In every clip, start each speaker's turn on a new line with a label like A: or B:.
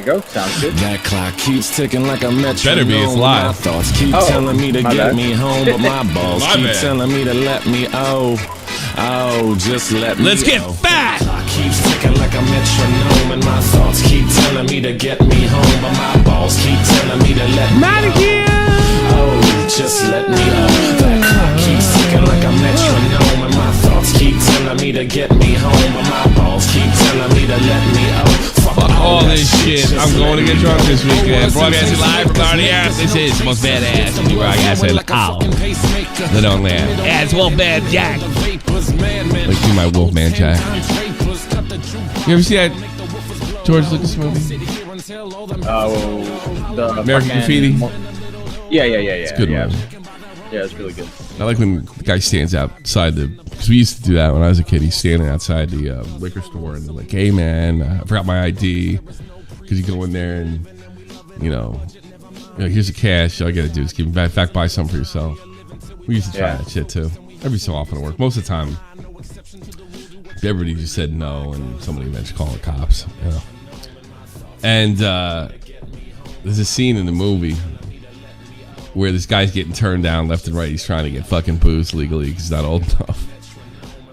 A: you go. Sounds good.
B: That clock keeps ticking like a metronome.
C: Better be, it's live.
B: My thoughts keep telling me to get me home, but my balls
C: My
B: keep
C: bad.
B: telling me to let me just let me
C: Let's get fat.
B: Clock keeps ticking like a metronome, and my thoughts keep telling me to get me home, but my balls keep telling me to let me just let me That clock keeps ticking like a metronome, and my thoughts keep telling me to get me home, but my balls keep telling me to let me
C: Fuck all this shit. I'm going to get drunk this weekend. Broadcasting live from RDS. This is the most badass of the broadcasting. The don't laugh. Yeah, it's Wolfman Jack. Like do my Wolfman Jack. You ever see that George Lucas movie?
A: The
C: American Graffiti?
A: Yeah.
C: It's a good one.
A: Yeah, it's really good.
C: I like when the guy stands outside because we used to do that when I was a kid. He's standing outside the liquor store and they're like, hey man, I forgot my ID. Because you go in there and, here's the cash. All you got to do is give it back, buy something for yourself. We used to try that shit too. Every so often at work. Most of the time, everybody just said no and somebody eventually called the cops. And there's a scene in the movie where this guy's getting turned down left and right. He's trying to get fucking booze legally because he's not old enough.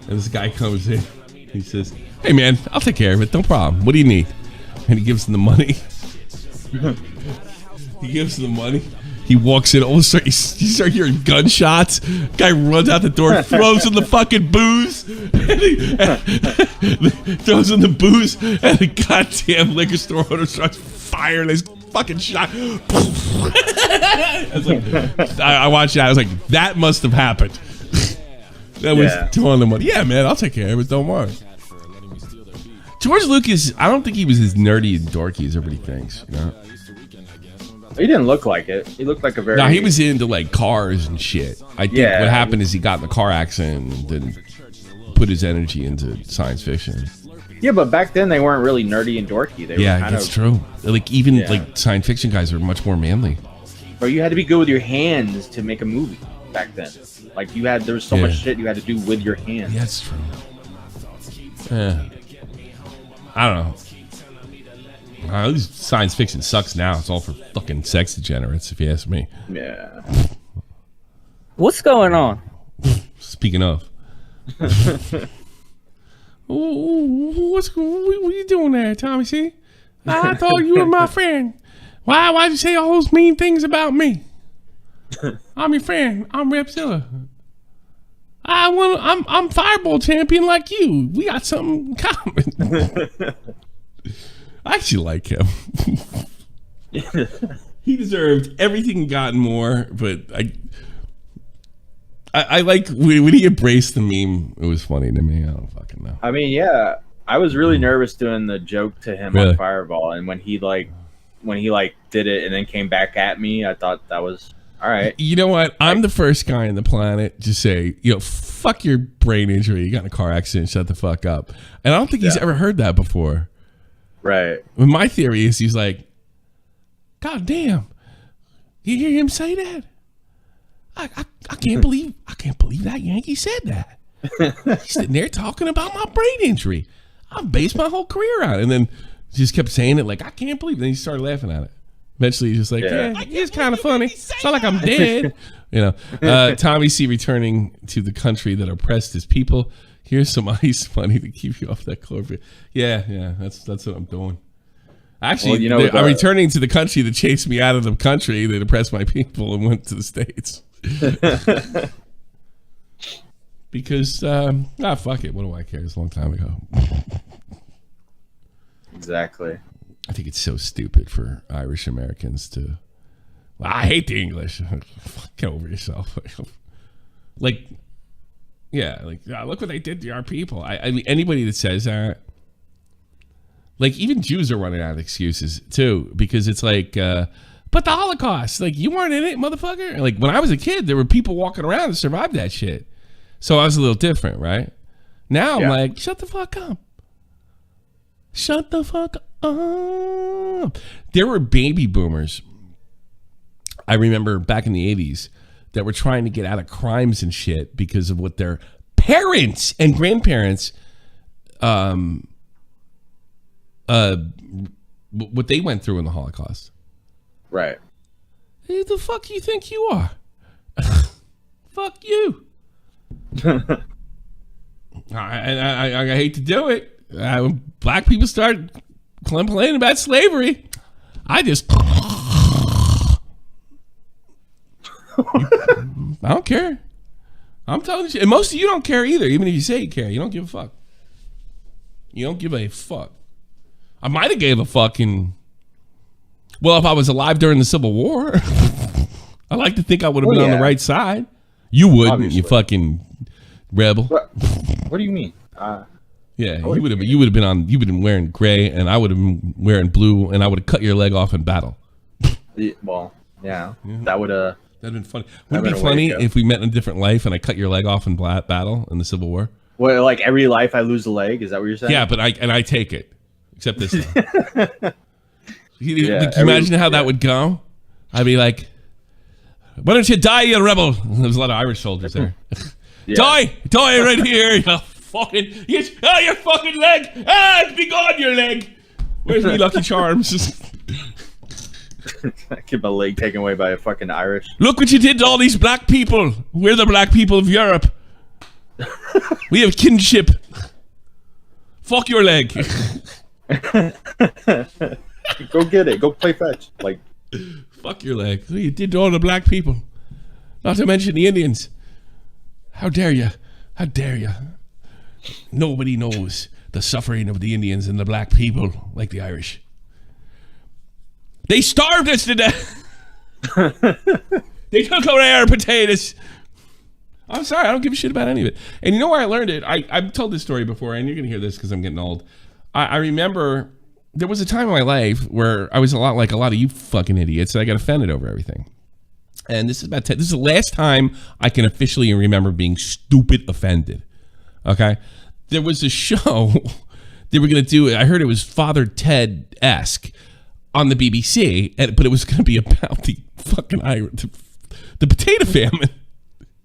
C: And this guy comes in. He says, hey, man, I'll take care of it. No problem. What do you need? And he gives him the money. He walks in. All of a sudden, you start hearing gunshots. Guy runs out the door, throws in the fucking booze. Throws in the booze. And the goddamn liquor store owner starts firing his fucking shot. I watched that. I was like, that must have happened. That was throwing the money. Yeah, man, I'll take care of it. Don't worry. George Lucas, I don't think he was as nerdy and dorky as everybody thinks.
A: He didn't look like it. He looked like a very...
C: No, he was into like cars and shit. I think what happened is he got in a car accident and then put his energy into science fiction.
A: Yeah, but back then they weren't really nerdy and dorky. They were kind
C: that's true. Like even like science fiction guys are much more manly.
A: Or you had to be good with your hands to make a movie back then. Like there was so much shit you had to do with your hands.
C: Yeah, that's true. Yeah. I don't know. At least science fiction sucks now. It's all for fucking sex degenerates, if you ask me.
A: Yeah.
D: What's going on?
C: Speaking of. What are you doing there, Tommy C? I thought you were my friend. Why'd you say all those mean things about me? I'm your friend. I'm Repzilla. I'm Fireball champion like you. We got something in common. I actually like him. He deserved everything and gotten more, but I like when he embraced the meme. It was funny to me. I don't fucking know.
A: I mean, I was really nervous doing the joke to him on Fireball, and when he did it and then came back at me, I thought that was all right.
C: You know what? I'm the first guy on the planet to say, fuck your brain injury. You got in a car accident. Shut the fuck up. And I don't think he's ever heard that before.
A: Right.
C: Well, my theory is he's like, God damn, you hear him say that? I can't believe that Yankee said that. He's sitting there talking about my brain injury. I've based my whole career on it. And then just kept saying it like, I can't believe it. Then he started laughing at it. Eventually he's just like, it's kind of funny. It's not like I'm dead. Tommy C returning to the country that oppressed his people. Here's some ice money to keep you off that chloroform. Yeah, that's what I'm doing. Actually, I'm returning to the country that chased me out of the country that oppressed my people and went to the States. Because, fuck it. What do I care? It's a long time ago.
A: Exactly.
C: I think it's so stupid for Irish Americans to... Well, I hate the English. Get over yourself. Look what they did to our people. I mean, anybody that says that... Like, even Jews are running out of excuses, too. Because it's like... but the Holocaust, like, you weren't in it, motherfucker. Like, when I was a kid, there were people walking around that survived that shit. So I was a little different, right? Now I'm like, shut the fuck up. Shut the fuck up. There were baby boomers, I remember back in the 80s, that were trying to get out of crimes and shit because of what their parents and grandparents what they went through in the Holocaust.
A: Right.
C: Who the fuck you think you are? Fuck you. I hate to do it. When black people start complaining about slavery, I just... I don't care. I'm telling you. And most of you don't care either, even if you say you care. You don't give a fuck. You don't give a fuck. I might have gave a fucking... Well, if I was alive during the Civil War, I like to think I would have been on the right side. You wouldn't, obviously. You fucking rebel.
A: What do you mean?
C: Yeah, you would have been wearing gray, and I would have been wearing blue, and I would have cut your leg off in battle.
A: Well, yeah. That would have...
C: That'd been funny. Wouldn't it be funny if we met in a different life and I cut your leg off in battle in the Civil War?
A: Well, like every life I lose a leg? Is that what you're saying?
C: Yeah, but I take it. Except this time. Can you imagine how that would go? I'd be like, why don't you die, you rebel? There's a lot of Irish soldiers there. Die right here, you fucking, your fucking leg. Be gone, your leg. Where's me Lucky Charms?
A: I get my leg taken away by a fucking Irish.
C: Look what you did to all these black people. We're the black people of Europe. We have kinship. Fuck your leg.
A: Go get it. Go play fetch. Like,
C: fuck your leg. What you did to all the black people. Not to mention the Indians. How dare you? How dare you? Nobody knows the suffering of the Indians and the black people like the Irish. They starved us to death. They took away our potatoes. I'm sorry, I don't give a shit about any of it. And you know where I learned it? I've told this story before, and you're going to hear this because I'm getting old. I remember there was a time in my life where I was a lot like a lot of you fucking idiots, and I got offended over everything. And this is this is the last time I can officially remember being stupid offended. Okay? There was a show they were going to do. I heard it was Father Ted-esque on the BBC, but it was going to be about the fucking the potato famine.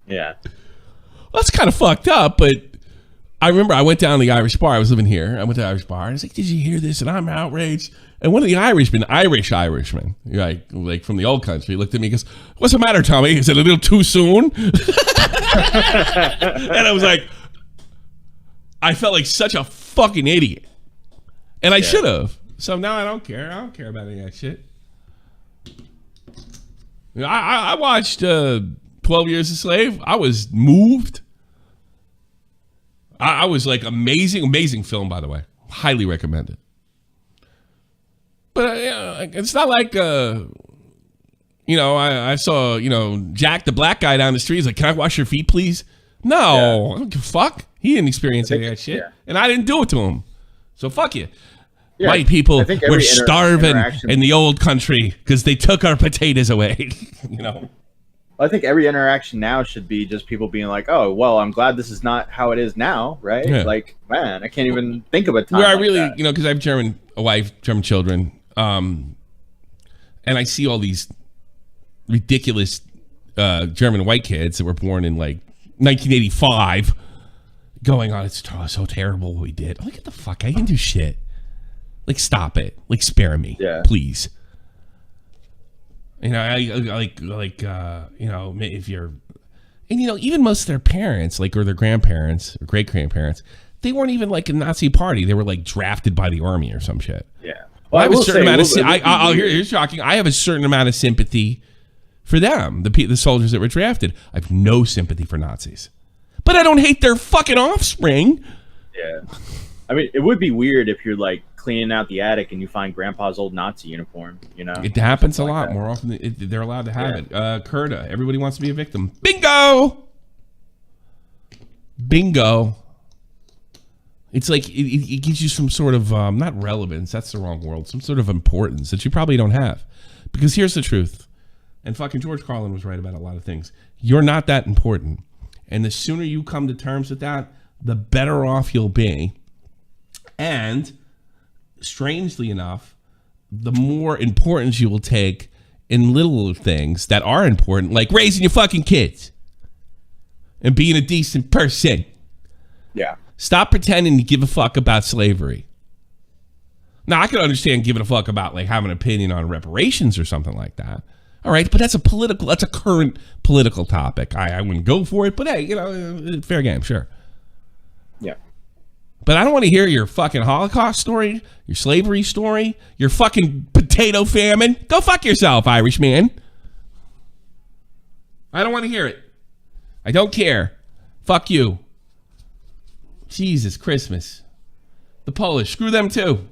A: Yeah.
C: Well, that's kind of fucked up, but I remember I went down to the Irish bar. I was living here. I went to the Irish bar, and I was like, did you hear this? And I'm outraged. And one of the Irishman, like from the old country, looked at me and goes, what's the matter, Tommy? Is it a little too soon? And I was like, I felt like such a fucking idiot. And I should have. So now I don't care. I don't care about any of that shit. I watched 12 Years a Slave. I was moved. I was like, amazing film, by the way. Highly recommend it. But it's not like, I saw, Jack, the black guy down the street. He's like, can I wash your feet, please? No, I don't give a fuck. He didn't experience any of that shit. Yeah. And I didn't do it to him. So fuck you. Yeah, white people were starving in the old country because they took our potatoes away.
A: I think every interaction now should be just people being like, oh, well, I'm glad this is not how it is now, right? Yeah. Like, man, I can't even think of a time. Where I really,
C: because I have a wife, German children, and I see all these ridiculous German white kids that were born in like 1985 going on, it's so terrible what we did. I'm like, get the fuck, I didn't do shit. Like, stop it. Like, spare me, please. If you're, and even most of their parents, or their grandparents or great grandparents, they weren't even like a Nazi party. They were like drafted by the army or some shit.
A: Yeah.
C: Well, I have a certain amount of. Here's shocking. I have a certain amount of sympathy for them, the soldiers that were drafted. I have no sympathy for Nazis, but I don't hate their fucking offspring.
A: Yeah. I mean, it would be weird if you're like cleaning out the attic and you find grandpa's old Nazi uniform,
C: It happens a lot more often than they're allowed to have it. Curda, everybody wants to be a victim. Bingo! It's like it gives you some sort of, not relevance, that's the wrong word, some sort of importance that you probably don't have. Because here's the truth, and fucking George Carlin was right about a lot of things. You're not that important. And the sooner you come to terms with that, the better off you'll be. And strangely enough, the more importance you will take in little things that are important, like raising your fucking kids and being a decent person.
A: Yeah.
C: Stop pretending to give a fuck about slavery. Now, I can understand giving a fuck about like having an opinion on reparations or something like that. All right, but that's a current political topic. I wouldn't go for it, but hey, you know, fair game, sure.
A: Yeah.
C: But I don't want to hear your fucking Holocaust story, your slavery story, your fucking potato famine. Go fuck yourself, Irishman. I don't want to hear it. I don't care. Fuck you. Jesus, Christmas. The Polish, screw them too.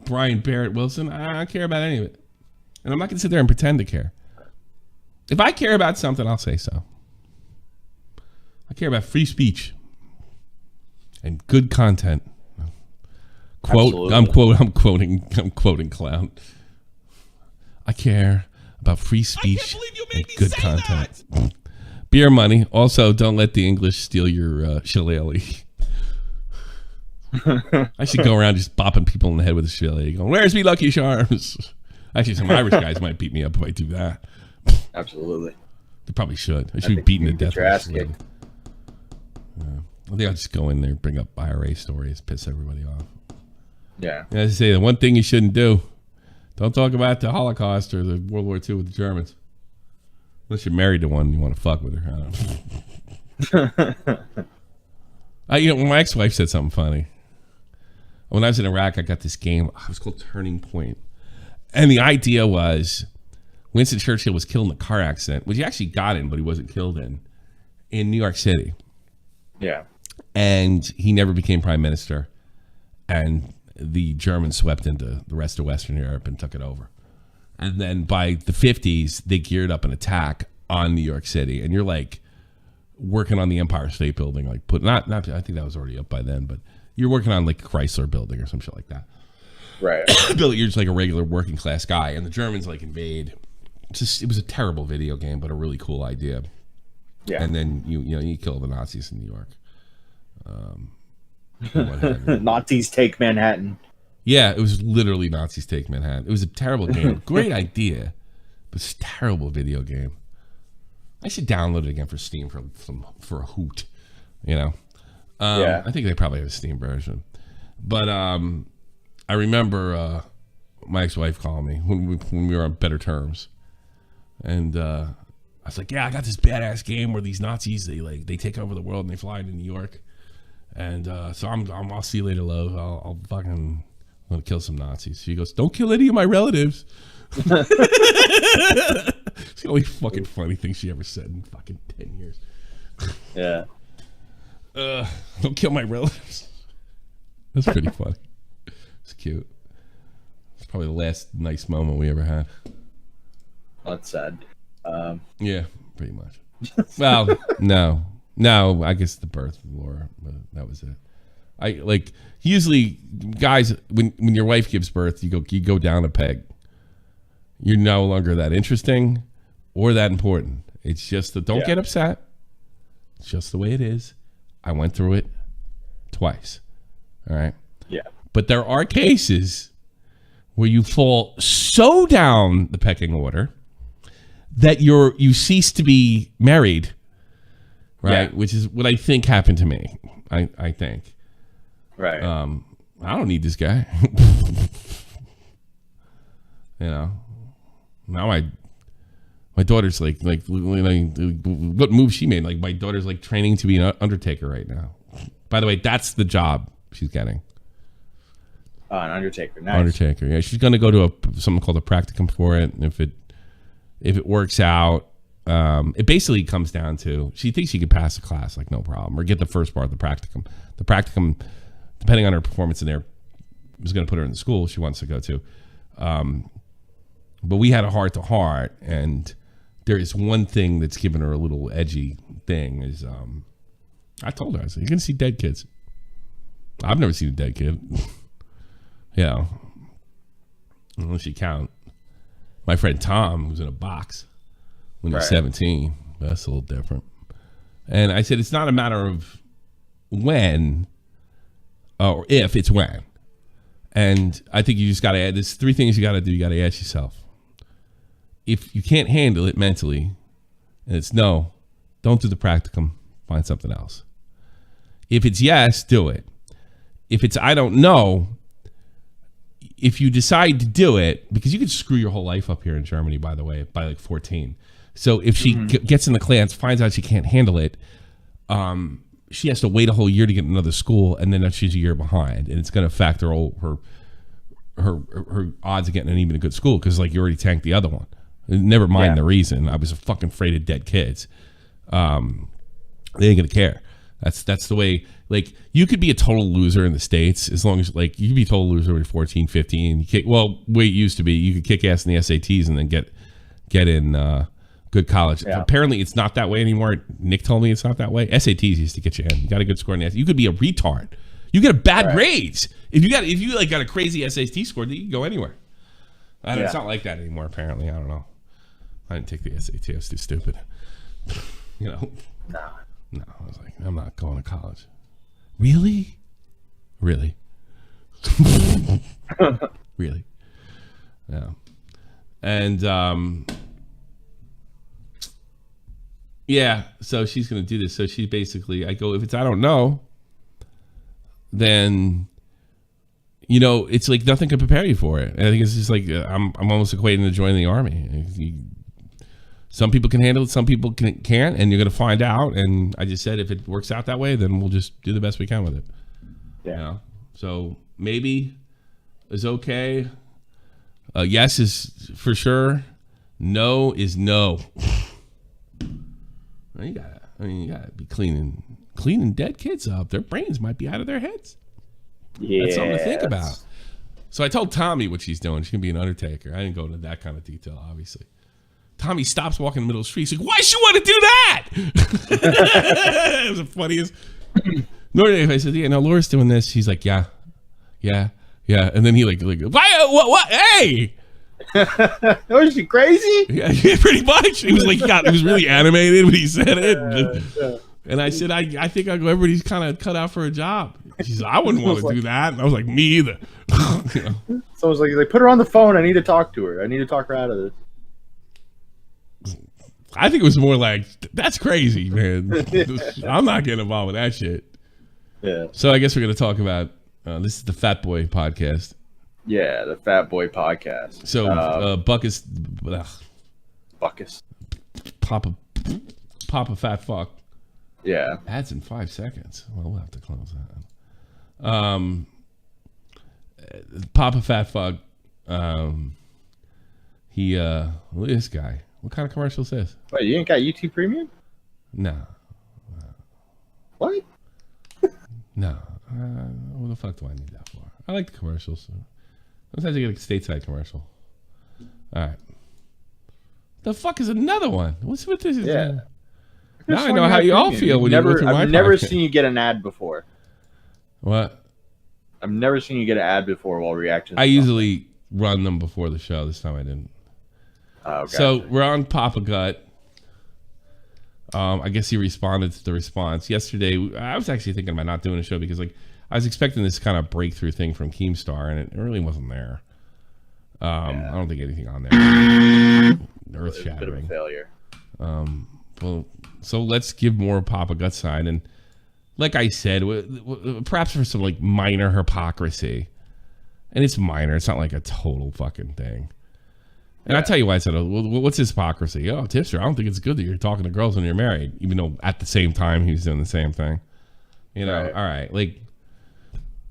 C: Brian Barrett Wilson, I don't care about any of it. And I'm not going to sit there and pretend to care. If I care about something, I'll say so. I care about free speech and good content. I'm quoting Clown. I care about free speech and good content. Beer money. Also, don't let the English steal your shillelagh. I should go around just bopping people in the head with a shillelagh, going, "Where's me Lucky Charms?" Actually, some Irish guys might beat me up if I do that.
A: Absolutely.
C: They probably should. I should be beaten to death. I think I'll just go in there, bring up IRA stories, piss everybody off.
A: Yeah.
C: As I say, the one thing you shouldn't do, don't talk about the Holocaust or the World War II with the Germans. Unless you're married to one, you want to fuck with her. I don't know. My ex-wife said something funny. When I was in Iraq, I got this game. It was called Turning Point. And the idea was Winston Churchill was killed in a car accident, which he actually got in, but he wasn't killed in New York City.
A: Yeah.
C: And he never became prime minister. And the Germans swept into the rest of Western Europe and took it over. And then by the 50s, they geared up an attack on New York City. And you're like working on the Empire State Building, like not I think that was already up by then, but you're working on like Chrysler Building or some shit like that.
A: Right.
C: You're just like a regular working class guy, and the Germans like invade. It was a terrible video game, but a really cool idea. Yeah. And then you kill the Nazis in New York.
A: Nazis take Manhattan.
C: Yeah, it was literally Nazis take Manhattan. It was a terrible game. Great idea, but it's a terrible video game. I should download it again for Steam for a hoot. You know. Yeah. I think they probably have a Steam version, but I remember my ex-wife calling me when we were on better terms, and I was like, "Yeah, I got this badass game where these Nazis they take over the world and they fly into New York, and so I'll see you later, love. I'm gonna kill some Nazis." She goes, "Don't kill any of my relatives." It's the only fucking funny thing she ever said in fucking 10 years.
A: Yeah.
C: Don't kill my relatives. That's pretty funny. It's cute. It's probably the last nice moment we ever had.
A: That's sad.
C: Yeah, pretty much. Well, no, I guess the birth of Laura, but that was it. I like usually guys when your wife gives birth, you go down a peg. You're no longer that interesting or that important. It's just that don't get upset. It's just the way it is. I went through it twice. All right.
A: Yeah.
C: But there are cases where you fall so down the pecking order that you cease to be married. Right. Yeah. Which is what I think happened to me. I think.
A: Right.
C: I don't need this guy. You know. Now my daughter's like what move she made? Like my daughter's like training to be an undertaker right now. By the way, that's the job she's getting.
A: An undertaker. Nice.
C: Undertaker. Yeah, she's gonna go to something called a practicum for it, and if it works out, it basically comes down to she thinks she could pass the class like no problem, or get the first part of the practicum. The practicum, depending on her performance in there, is gonna put her in the school she wants to go to. But we had a heart-to-heart, and there is one thing that's given her a little edgy thing. Is I told her, I said, "You're gonna see dead kids." I've never seen a dead kid. You know, unless you count my friend Tom, who's in a box when he was 17. That's a little different. And I said, it's not a matter of when or if, it's when. And I think you just got to add, there's three things you got to do. You got to ask yourself. If you can't handle it mentally, and it's no, don't do the practicum, find something else. If it's yes, do it. If it's I don't know, if you decide to do it, because you could screw your whole life up here in Germany, by the way, by like 14. So if she gets in the class, finds out she can't handle it, she has to wait a whole year to get another school, and then she's a year behind, and it's going to affect her odds of getting even a good school, because like you already tanked the other one. Never mind the reason. I was fucking afraid of dead kids. They ain't gonna care. That's the way. Like, you could be a total loser in the States as long as, like, you could be a total loser when you're 14, 15. Way it used to be, you could kick ass in the SATs and then get in good college. Yeah. Apparently, it's not that way anymore. Nick told me it's not that way. SATs used to get you in. You got a good score in the SATs. You could be a retard. You get a bad grades. If you got a crazy SAT score, you can go anywhere. It's not like that anymore. Apparently, I don't know. I didn't take the SAT. I was too stupid. You know. No, I was like, I'm not going to college. Really? Really? Really? Yeah. And so she's going to do this. So she basically, I go, if it's I don't know, then, you know, it's like nothing can prepare you for it. And I think it's just like, I'm almost equating to joining the army. Some people can handle it, some people can't, and you're going to find out. And I just said, if it works out that way, then we'll just do the best we can with it. Yeah. You know? So maybe is okay. Yes is for sure. No is no. You gotta be cleaning dead kids up. Their brains might be out of their heads. Yeah, that's something to think about. So I told Tommy what she's doing. She's gonna be an undertaker. I didn't go into that kind of detail, obviously. Tommy stops walking in the middle of the street. He's like, why she want to do that? It was the funniest. I said, yeah, no, Laura's doing this. He's like, yeah. And then he like what? Hey!
A: Was she crazy?
C: Yeah, pretty much. He was like, he was really animated when he said it. And I said, I think everybody's kind of cut out for a job. She said, I wouldn't want to do that. And I was like, me either. You know?
A: So I was like, put her on the phone. I need to talk to her. I need to talk her out of this.
C: I think it was more like, that's crazy, man. I'm not getting involved with that shit.
A: Yeah.
C: So I guess we're going to talk about, this is the Fat Boy podcast.
A: Yeah, the Fat Boy podcast.
C: So Buckus. Papa Fat Fuck.
A: Yeah.
C: Ads in 5 seconds. Well, we'll have to close that. Papa Fat Fuck. He look at this guy. What kind of commercial is this?
A: Wait, you ain't got YouTube Premium?
C: No.
A: What?
C: No. What the fuck do I need that for? I like the commercials. Sometimes I get a stateside commercial. All right. The fuck is another one? What's with this?
A: Yeah.
C: Now I know how you all feel when you go through my
A: I've never seen you get an ad before.
C: What?
A: I've never seen you get an ad before while reacting.
C: I usually run them before the show. This time I didn't.
A: Oh,
C: so we're on Papa Gut. I guess he responded to the response yesterday. I was actually thinking about not doing a show because, like, I was expecting this kind of breakthrough thing from Keemstar, and it really wasn't there. I don't think anything on there. Earth shattering.
A: A bit of a failure.
C: Well, so let's give more Papa Gut side, and like I said, perhaps for some like minor hypocrisy, and it's minor. It's not like a total fucking thing. And I tell you why I said, what's his hypocrisy? Oh, Tipster, I don't think it's good that you're talking to girls when you're married, even though at the same time he was doing the same thing. You know, all right, like,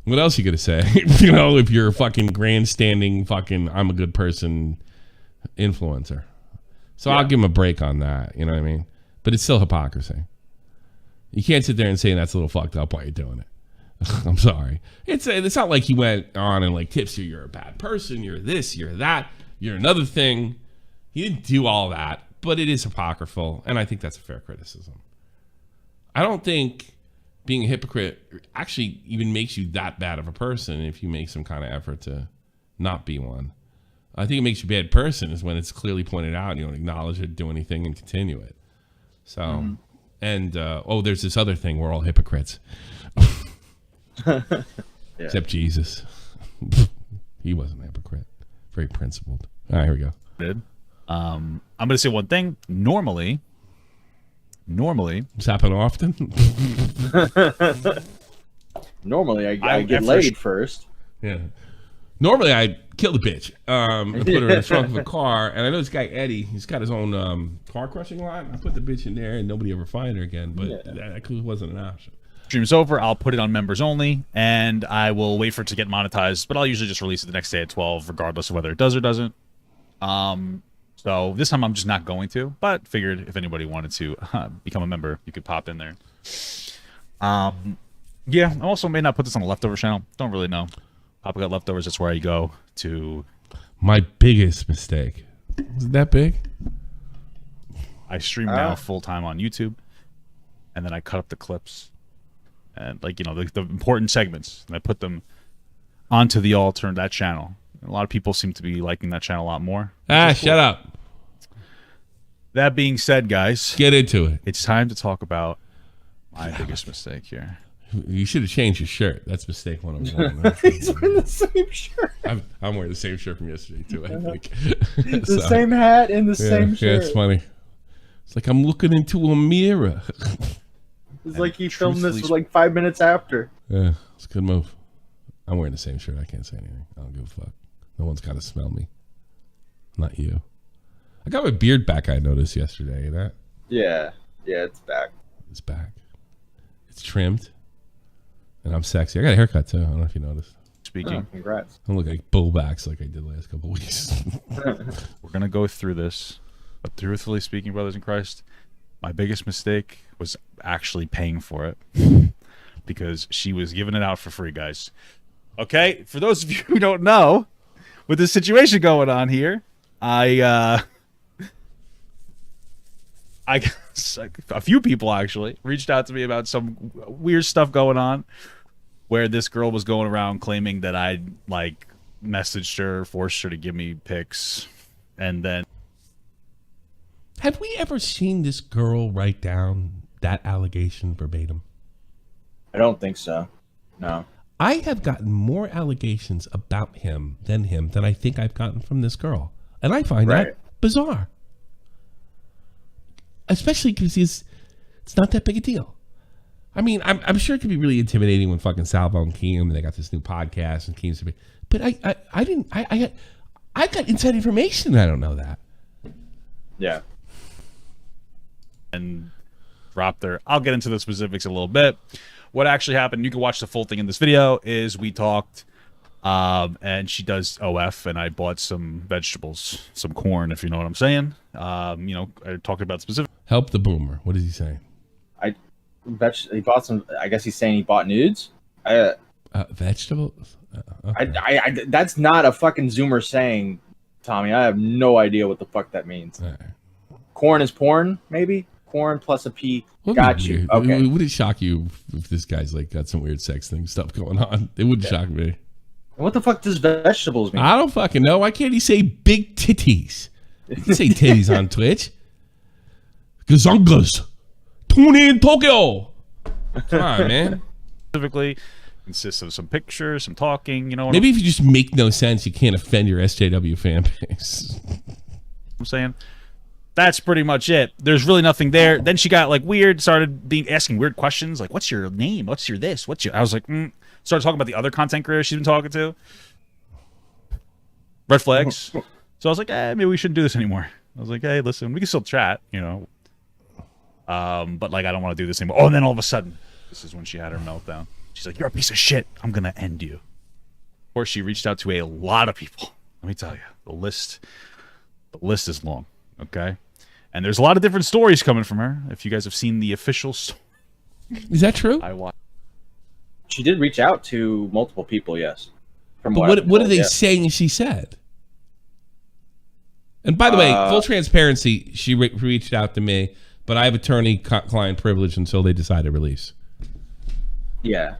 C: what else you gonna say? You know, if you're a fucking grandstanding fucking I'm a good person influencer. So I'll give him a break on that, you know what I mean? But it's still hypocrisy. You can't sit there and say that's a little fucked up while you're doing it. I'm sorry. It's not like he went on and like, Tipster, you're a bad person, you're this, you're that. You're another thing. He didn't do all that, but it is apocryphal, and I think that's a fair criticism. I don't think being a hypocrite actually even makes you that bad of a person if you make some kind of effort to not be one. I think it makes you a bad person is when it's clearly pointed out and you don't acknowledge it, do anything, and continue it. So, and there's this other thing. We're all hypocrites. Except Jesus. He wasn't a hypocrite. Very principled. All right, here we go.
E: I'm going to say one thing. Normally.
C: It's happened often.
A: Normally, I get laid first.
C: Yeah. Normally, I'd kill the bitch and put her in the trunk of a car. And I know this guy, Eddie, he's got his own car crushing line. I put the bitch in there and nobody ever find her again. But that wasn't an option.
E: Stream's over. I'll put it on members only, and I will wait for it to get monetized. But I'll usually just release it the next day at 12, regardless of whether it does or doesn't. So this time I'm just not going to. But figured if anybody wanted to become a member, you could pop in there. Yeah, I also may not put this on the leftover channel. Don't really know. Papa Got Leftovers, that's where you go to.
C: My biggest mistake. Was it that big?
E: I stream now full-time on YouTube, and then I cut up the clips and, like, you know, the important segments, and I put them onto the that channel. And a lot of people seem to be liking that channel a lot more.
C: Shut up.
E: That being said, guys,
C: get into it.
E: It's time to talk about my biggest mistake here.
C: You should have changed your shirt. That's mistake 101.
A: He's wearing the same shirt.
C: I'm wearing the same shirt from yesterday too. I think
A: the same hat and the same shirt.
C: Yeah, it's funny. It's like I'm looking into a mirror.
A: It's like he filmed this like 5 minutes after.
C: Yeah, it's a good move. I'm wearing the same shirt. I can't say anything. I don't give a fuck. No one's got to smell me. Not you. I got my beard back. I noticed yesterday. That.
A: Yeah, it's back.
C: It's back. It's trimmed. And I'm sexy. I got a haircut too. I don't know if you noticed.
E: Speaking.
A: Congrats.
C: I don't look like bullbacks like I did last couple of weeks.
E: We're going to go through this. But truthfully speaking, brothers in Christ, my biggest mistake was actually paying for it. Because she was giving it out for free, guys. Okay? For those of you who don't know, with this situation going on here, I guess a few people actually reached out to me about some weird stuff going on where this girl was going around claiming that I'd like messaged her, forced her to give me pics, and then
C: have we ever seen this girl write down that allegation verbatim?
A: I don't think so. No.
C: I have gotten more allegations about him than I think I've gotten from this girl. And I find that bizarre. Especially because it's not that big a deal. I mean, I'm sure it could be really intimidating when fucking Salvo and Keem, and they got this new podcast and Keem's. But I got inside information and I don't know that.
A: Yeah.
E: And dropped there. I'll get into the specifics a little bit. What actually happened, you can watch the full thing in this video, is we talked, and she does OF, and I bought some vegetables, some corn, if you know what I'm saying. You know, I talked about specific.
C: Help the boomer. What is he saying?
A: He bought some. I guess he's saying he bought nudes.
C: Vegetables.
A: Okay. That's not a fucking Zoomer saying, Tommy. I have no idea what the fuck that means.
C: Right.
A: Corn is porn, maybe. Corn plus a P. Got you. Okay.
C: Would it shock you if this guy's like got some weird sex thing stuff going on? It wouldn't shock me.
A: What the fuck does vegetables mean?
C: I don't fucking know. Why can't he say big titties? He can say titties on Twitch. Gazungas. Tune in Tokyo. Come on, man.
E: Specifically consists of some pictures, some talking, you know what
C: Maybe if you just make no sense, you can't offend your SJW fan base.
E: I'm saying? That's pretty much it. There's really nothing there. Then she got like weird, started asking weird questions, like, what's your name? What's your this? What's your... I was like, Started talking about the other content creators she's been talking to. Red flags. So I was like, maybe we shouldn't do this anymore. I was like, hey, listen, we can still chat, you know. But like, I don't want to do this anymore. Oh, and then all of a sudden, this is when she had her meltdown. She's like, you're a piece of shit. I'm going to end you. Of course, she reached out to a lot of people. Let me tell you, the list is long. Okay, and there's a lot of different stories coming from her. If you guys have seen the official story.
C: Is that true?
E: I watched.
A: She did reach out to multiple people, yes.
C: But what are they saying she said? And by the way, full transparency, she reached out to me, but I have attorney-client privilege until they decide to release.
A: Yeah.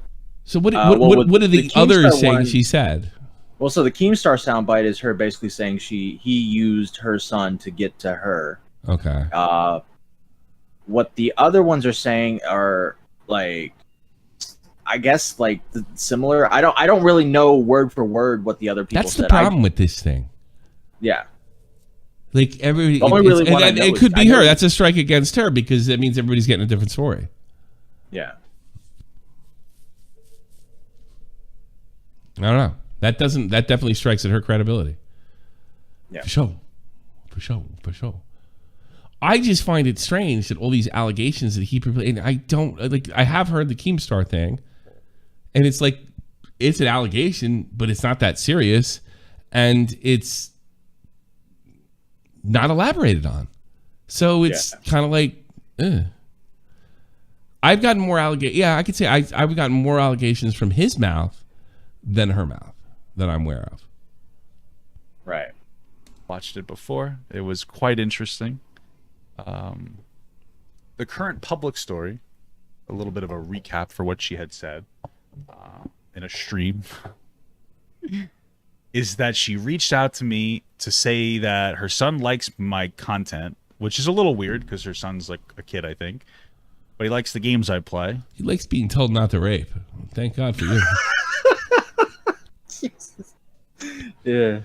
C: So what are the others saying she said?
A: Well, so the Keemstar soundbite is her basically saying he used her son to get to her.
C: Okay.
A: What the other ones are saying are like, I guess like similar. I don't really know word for word what the other people said.
C: That's the problem with this thing.
A: Yeah.
C: Like everybody, it could be her. That's a strike against her because that means everybody's getting a different story.
A: Yeah.
C: I don't know. That definitely strikes at her credibility.
A: Yeah.
C: For sure. I just find it strange that all these allegations that he, and I don't like. I have heard the Keemstar thing, and it's like it's an allegation, but it's not that serious, and it's not elaborated on. So it's kind of like, I've gotten more allegations. Yeah, I could say I've gotten more allegations from his mouth than her mouth that I'm aware of.
A: Right.
E: Watched it before. It was quite interesting. The current public story, a little bit of a recap for what she had said in a stream, is that she reached out to me to say that her son likes my content, which is a little weird because her son's like a kid, I think. But he likes the games I play.
C: He likes being told not to rape. Thank God for you.
A: Jesus. Yeah.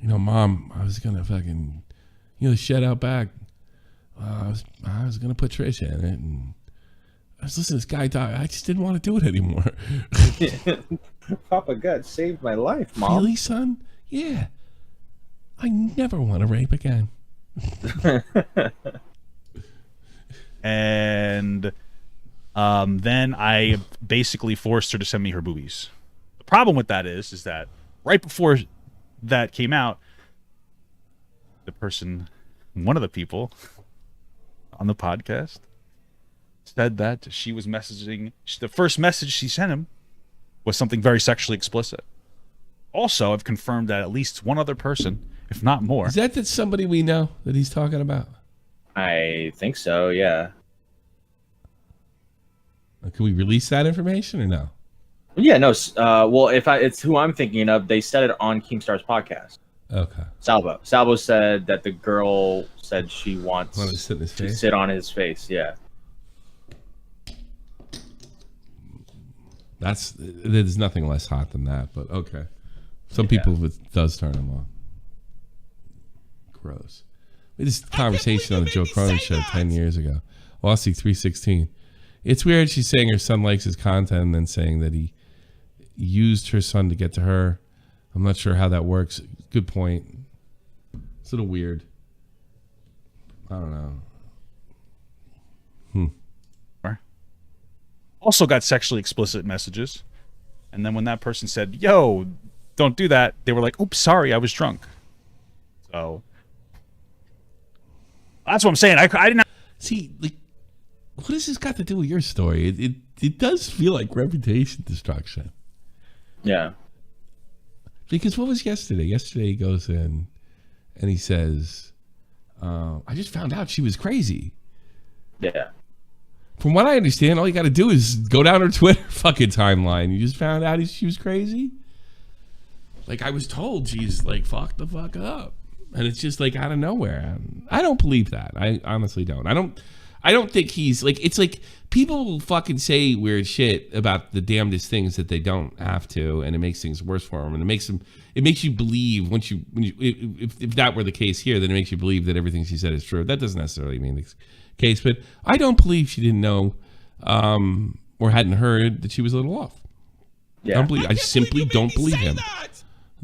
C: You know, Mom, I was gonna fucking, the shed out back. I was gonna put Trish in it, and I was listening to this guy die. I just didn't want to do it anymore.
A: Papa God saved my life, Mom.
C: Really, son? Yeah. I never want to rape again.
E: And then I basically forced her to send me her boobies. The problem with that is that right before that came out, one of the people on the podcast said that she was messaging, the first message she sent him was something very sexually explicit. Also, I've confirmed that at least one other person, if not more.
C: Is that somebody we know that he's talking about?
A: I think so, yeah.
C: Can we release that information or no?
A: Yeah, no. Well, it's who I'm thinking of. They said it on Keemstar's podcast.
C: Okay.
A: Salvo said that the girl said she wants to sit on his face. Yeah.
C: There's nothing less hot than that, but okay. Some people it does turn them on. Gross. We had this conversation on the Joe Cronin show 10 years ago. Aussie 316. It's weird she's saying her son likes his content and then saying that he used her son to get to her. I'm not sure how that works. Good point. It's a little weird. I don't know.
E: Also got sexually explicit messages. And then when that person said, yo, don't do that, they were like, oops, sorry, I was drunk. So that's what I'm saying. I didn't
C: see, like, what has this got to do with your story? It does feel like reputation destruction.
A: Yeah.
C: Because what was yesterday? Yesterday he goes in and he says, I just found out she was crazy.
A: Yeah.
C: From what I understand, all you got to do is go down her Twitter fucking timeline. You just found out she was crazy? Like, I was told she's, like, fucked the fuck up. And it's just, like, out of nowhere. I don't believe that. I honestly don't. I don't think he's, like, it's like people will fucking say weird shit about the damnedest things that they don't have to, and it makes things worse for them. And it makes you believe if that were the case here, then it makes you believe that everything she said is true. That doesn't necessarily mean the case, but I don't believe she didn't know or hadn't heard that she was a little off.
A: Yeah.
C: I simply don't believe him.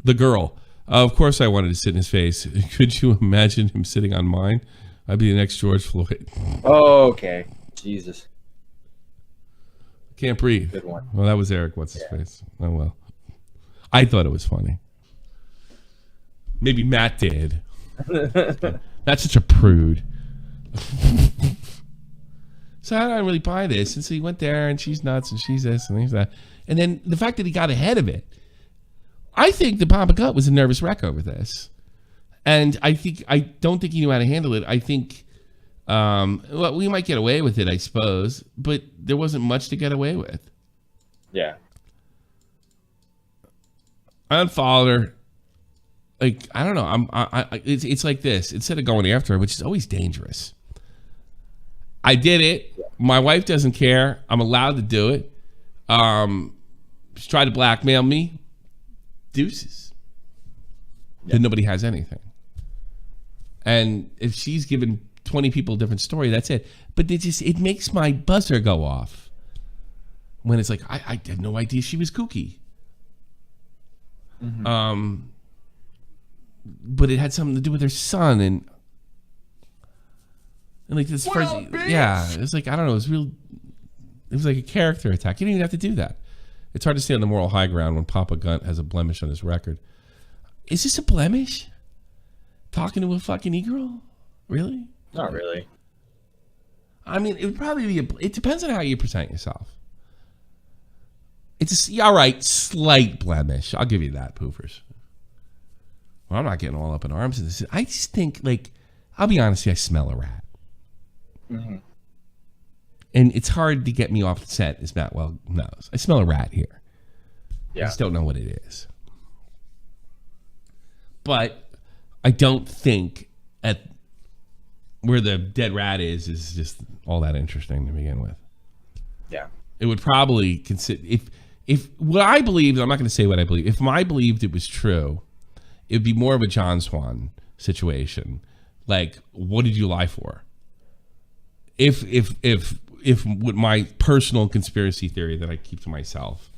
C: The girl. Of course I wanted to sit in his face. Could you imagine him sitting on mine? I'd be the next George Floyd.
A: Oh, okay. Jesus.
C: Can't breathe.
A: Good one.
C: Well, that was Eric. What's his face? Oh, well. I thought it was funny. Maybe Matt did. That's such a prude. So I don't really buy this. And so he went there and she's nuts and she's this and he's that. And then the fact that he got ahead of it. I think the Papa Gut was a nervous wreck over this. And I don't think he knew how to handle it. I think, well, we might get away with it, I suppose, but there wasn't much to get away with.
A: Yeah.
C: I unfollowed her. Like, I don't know. It's like this. Instead of going after her, which is always dangerous. I did it. My wife doesn't care. I'm allowed to do it. She tried to blackmail me. Deuces. Yeah. Then nobody has anything. And if she's given 20 people a different story, that's it. But it makes my buzzer go off when it's like, I had no idea she was kooky. But it had something to do with her son, and like this first, yeah, it was like, I don't know, it was real. It was like a character attack. You didn't even have to do that. It's hard to stay on the moral high ground when Papa Gunt has a blemish on his record. Is this a blemish? Talking to a fucking e-girl? Really?
A: Not really.
C: I mean, it would probably be it depends on how you present yourself. It's all right, slight blemish. I'll give you that, poofers. Well, I'm not getting all up in arms in this. I just think, like, I'll be honest with you, I smell a rat.
A: Mm-hmm.
C: And it's hard to get me off the scent, as Matt well knows. I smell a rat here. Yeah. I just don't know what it is. But I don't think at where the dead rat is just all that interesting to begin with.
A: Yeah.
C: It would probably consider if what I believed, I'm not going to say what I believe. If I believed it was true, it would be more of a John Swan situation. Like, what did you lie for? If with my personal conspiracy theory that I keep to myself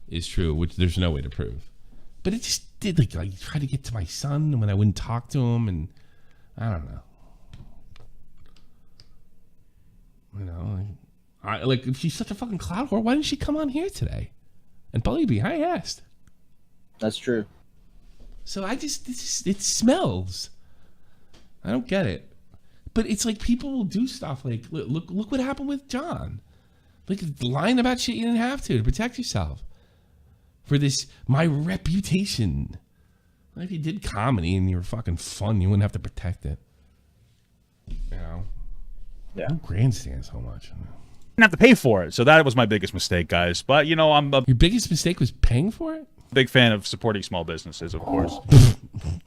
C: is true, which there's no way to prove, but it just did like try to get to my son when I wouldn't talk to him, and I don't know. You know, like if she's such a fucking cloud whore, why didn't she come on here today? And believe me, I asked.
A: That's true.
C: So it smells. I don't get it. But it's like people will do stuff like, look what happened with John. Like lying about shit you didn't have to protect yourself. For this, my reputation. If you did comedy and you were fucking fun, you wouldn't have to protect it. You know?
A: Yeah.
C: Don't grandstand so much.
E: Didn't have to pay for it, so that was my biggest mistake, guys. But, you know, I'm a
C: Your biggest mistake was paying for it?
E: big fan of supporting small businesses, of course.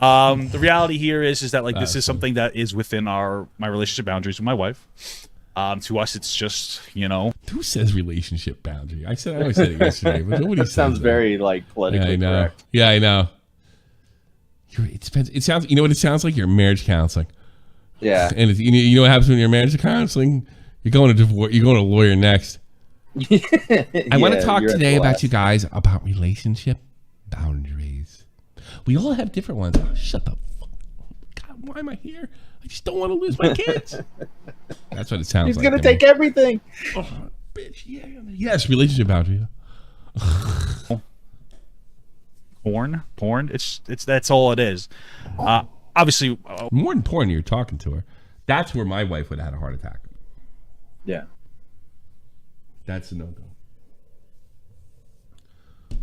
E: The reality here is that like this is something that is within my relationship boundaries with my wife. To us, it's just, you know.
C: Who says relationship boundary? I always said it yesterday, but nobody says
A: sounds
C: that.
A: very like politically correct.
C: Yeah, I know. It depends. It sounds. You know what it sounds like? Your marriage counseling.
A: Yeah.
C: And you know what happens when you're marriage counseling? You're going to divorce. You're going to a lawyer next. I want to talk today about you guys about relationship boundaries. We all have different ones. Oh, shut the fuck. God, why am I here? I just don't want to lose my kids. That's what it sounds
A: He's
C: like.
A: He's going to take everything.
C: Oh, bitch. Yeah. Yes, relationship boundary. Porn. It's
E: That's all it is. Obviously,
C: more than porn. You're talking to her. That's where my wife would have had a heart attack.
A: Yeah.
C: That's a no-go.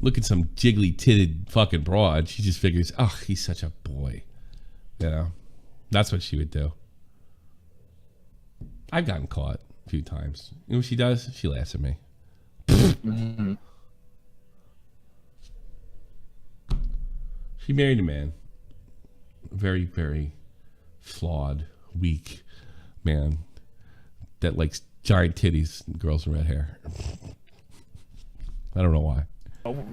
C: Look at some jiggly-titted fucking broad. She just figures, oh, he's such a boy. You know? That's what she would do. I've gotten caught a few times. You know what she does? She laughs at me. Mm-hmm. She married a man. A very, very flawed, weak man that likes giant titties and girls with red hair. I don't know why.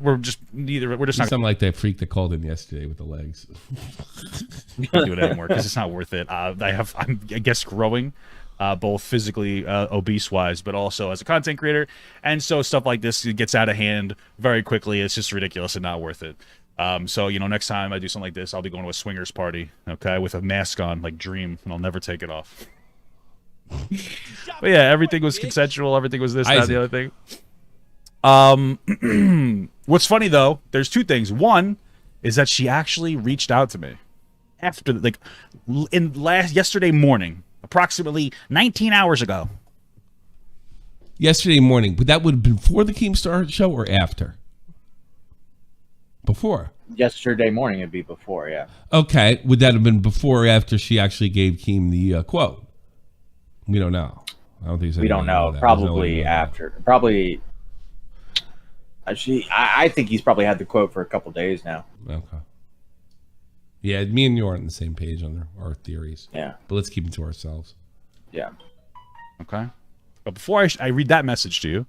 E: We're just not
C: something like that freak that called in yesterday with the legs.
E: Can't do it anymore because it's not worth it. I'm, I guess, growing, both physically, obese wise, but also as a content creator, and so stuff like this gets out of hand very quickly. It's just ridiculous and not worth it. So you know, next time I do something like this, I'll be going to a swingers party, okay, with a mask on, like Dream, and I'll never take it off. But yeah, everything was consensual. Everything was this, that, the other thing. What's funny though, there's two things. One is that she actually reached out to me after, like, yesterday morning, approximately 19 hours ago.
C: Yesterday morning, but that would have been before the Keemstar show or after? Before.
A: Yesterday morning, it'd be before, yeah.
C: Okay, would that have been before or after she actually gave Keem the quote? We don't know. I don't think
A: we don't know. Probably after. Probably. I think he's probably had the quote for a couple days now.
C: Okay. Yeah, me and you aren't on the same page on our theories.
A: Yeah.
C: But let's keep them to ourselves.
A: Yeah.
E: Okay. But before I read that message to you,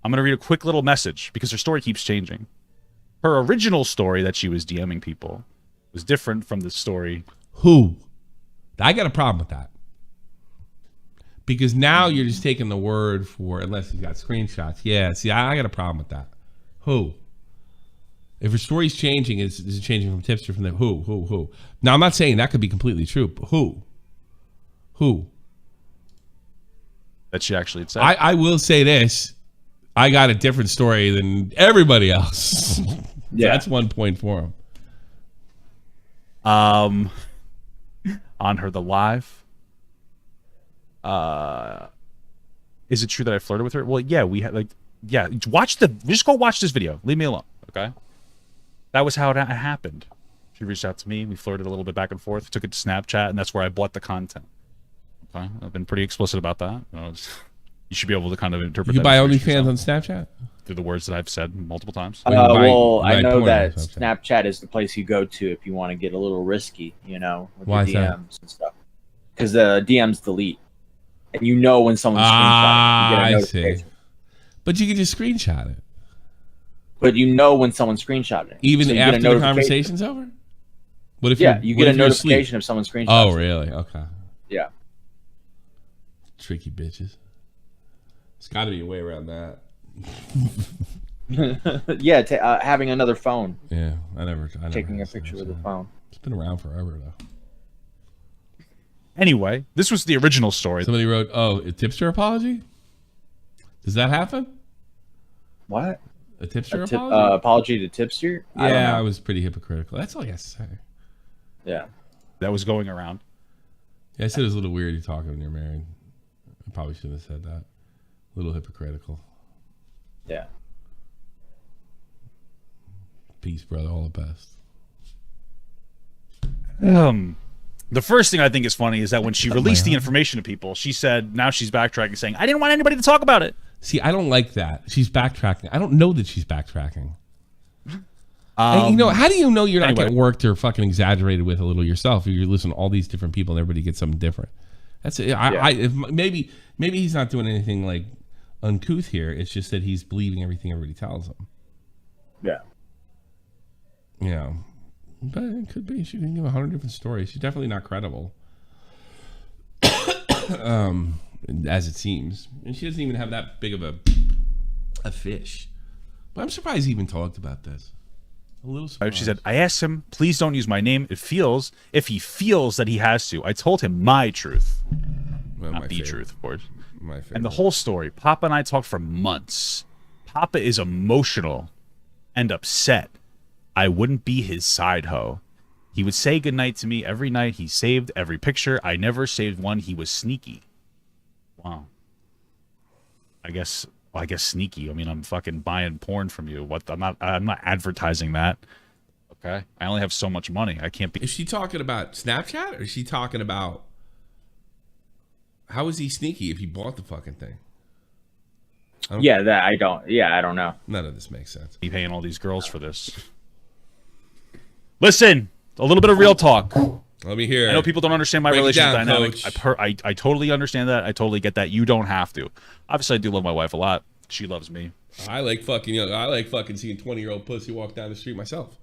E: I'm going to read a quick little message because her story keeps changing. Her original story that she was DMing people was different from the story.
C: Who? I got a problem with that. Because now you're just taking the word for, unless you got screenshots. Yeah, see, I got a problem with that. Who? If her story's changing, is it changing from Tipster from the who? Now, I'm not saying that could be completely true, but who?
E: That she actually had said.
C: I will say this. I got a different story than everybody else.
A: Yeah.
C: That's 1 point for him.
E: On her the live. Is it true that I flirted with her? Well, yeah, we had just go watch this video. Leave me alone, okay? That was how it happened. She reached out to me. We flirted a little bit back and forth. Took it to Snapchat, and that's where I bought the content. Okay, I've been pretty explicit about that. You should be able to kind of interpret.
C: You buy OnlyFans on Snapchat
E: through the words that I've said multiple times.
A: Well, I know that Snapchat is the place you go to if you want to get a little risky, with
C: Why
A: your DMs and stuff. Because the DMs delete, and you know when someone's screenshot. You get a notification.
C: See. But you can just screenshot it.
A: But you know when someone's screenshotting it.
C: Even after the conversation's over? What if
A: you get a notification if someone's screenshotting?
C: Oh, really? Okay.
A: Yeah.
C: Tricky bitches. There's got to be a way around that.
A: Yeah, having another phone.
C: Yeah, I never
A: taking a picture with the phone.
C: It's been around forever, though.
E: Anyway, this was the original story.
C: Somebody wrote, a Tipster apology? Does that happen?
A: What?
C: A Tipster apology?
A: Apology to Tipster?
C: Yeah, I was pretty hypocritical. That's all I got to say.
A: Yeah.
E: That was going around.
C: Yeah, I said it was a little weird you talking when you're married. I probably shouldn't have said that. A little hypocritical.
A: Yeah.
C: Peace, brother. All the best.
E: The first thing I think is funny is that when she released the information to people, she said now she's backtracking, saying, I didn't want anybody to talk about it.
C: See, I don't like that. She's backtracking. I don't know that she's backtracking. And, how do you know you're not getting worked or fucking exaggerated with a little yourself if you listen to all these different people and everybody gets something different? That's it. Maybe he's not doing anything like uncouth here. It's just that he's believing everything everybody tells him.
A: Yeah.
C: Yeah. But it could be. She can give 100 different stories. She's definitely not credible. As it seems. And she doesn't even have that big of a fish. But I'm surprised he even talked about this. A little surprised.
E: She said, I asked him, please don't use my name. If he feels that he has to. I told him my truth.
C: Well,
E: not the truth, of course.
C: My favorite.
E: And the whole story, Papa and I talked for months. Papa is emotional and upset. I wouldn't be his side hoe. He would say goodnight to me every night. He saved every picture. I never saved one. He was sneaky. Wow. I guess sneaky. I mean, I'm fucking buying porn from you. I'm not advertising that. Okay? I only have so much money. I can't be.
C: Is she talking about Snapchat or is she talking about how is he sneaky if he bought the fucking thing? I don't know. None of this makes sense.
E: He paying all these girls for this. Listen, a little bit of real talk.
C: Let me hear.
E: I know people don't understand my relationship dynamic. I totally understand that. I totally get that. You don't have to. Obviously, I do love my wife a lot. She loves me.
C: I like fucking seeing 20-year-old pussy walk down the street myself.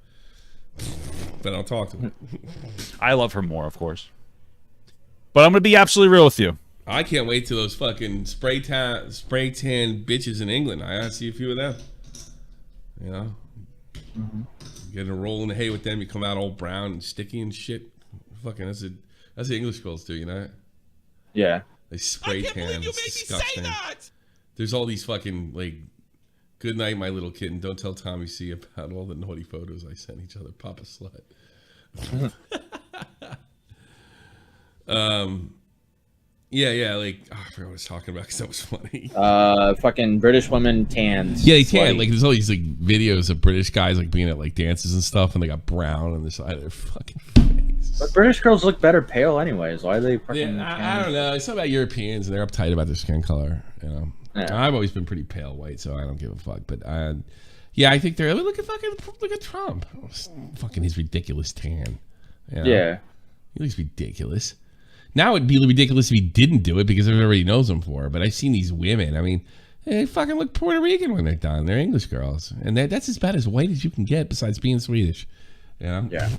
C: But I'll talk to her.
E: I love her more, of course. But I'm gonna be absolutely real with you.
C: I can't wait till those fucking spray tan bitches in England. I gotta see a few of them. You know, get a roll in the hay with them. You come out all brown and sticky and shit. Fucking that's the English girls do. You know.
A: Yeah.
C: They spray tan. It's disgusting. There's all these fucking like, good night, my little kitten. Don't tell Tommy C about all the naughty photos I sent each other. Papa slut. Yeah, like, I forgot what I was talking about because that was funny.
A: Fucking British women tans.
C: Yeah, they tan. Like, there's all these like videos of British guys like being at like dances and stuff, and they got brown on the side of their fucking face.
A: But British girls look better pale, anyways. Why are they fucking?
C: Yeah, I don't know. It's not about Europeans, and they're uptight about their skin color. You know, I've always been pretty pale white, so I don't give a fuck. But yeah, I think they're look at Trump. Fucking his ridiculous tan. You know? Yeah, he looks ridiculous. Now it'd be ridiculous if he didn't do it because everybody knows him for it. But I've seen these women. I mean, they fucking look Puerto Rican when they're done. They're English girls. And that's as bad as white as you can get besides being Swedish. You know?
A: Yeah.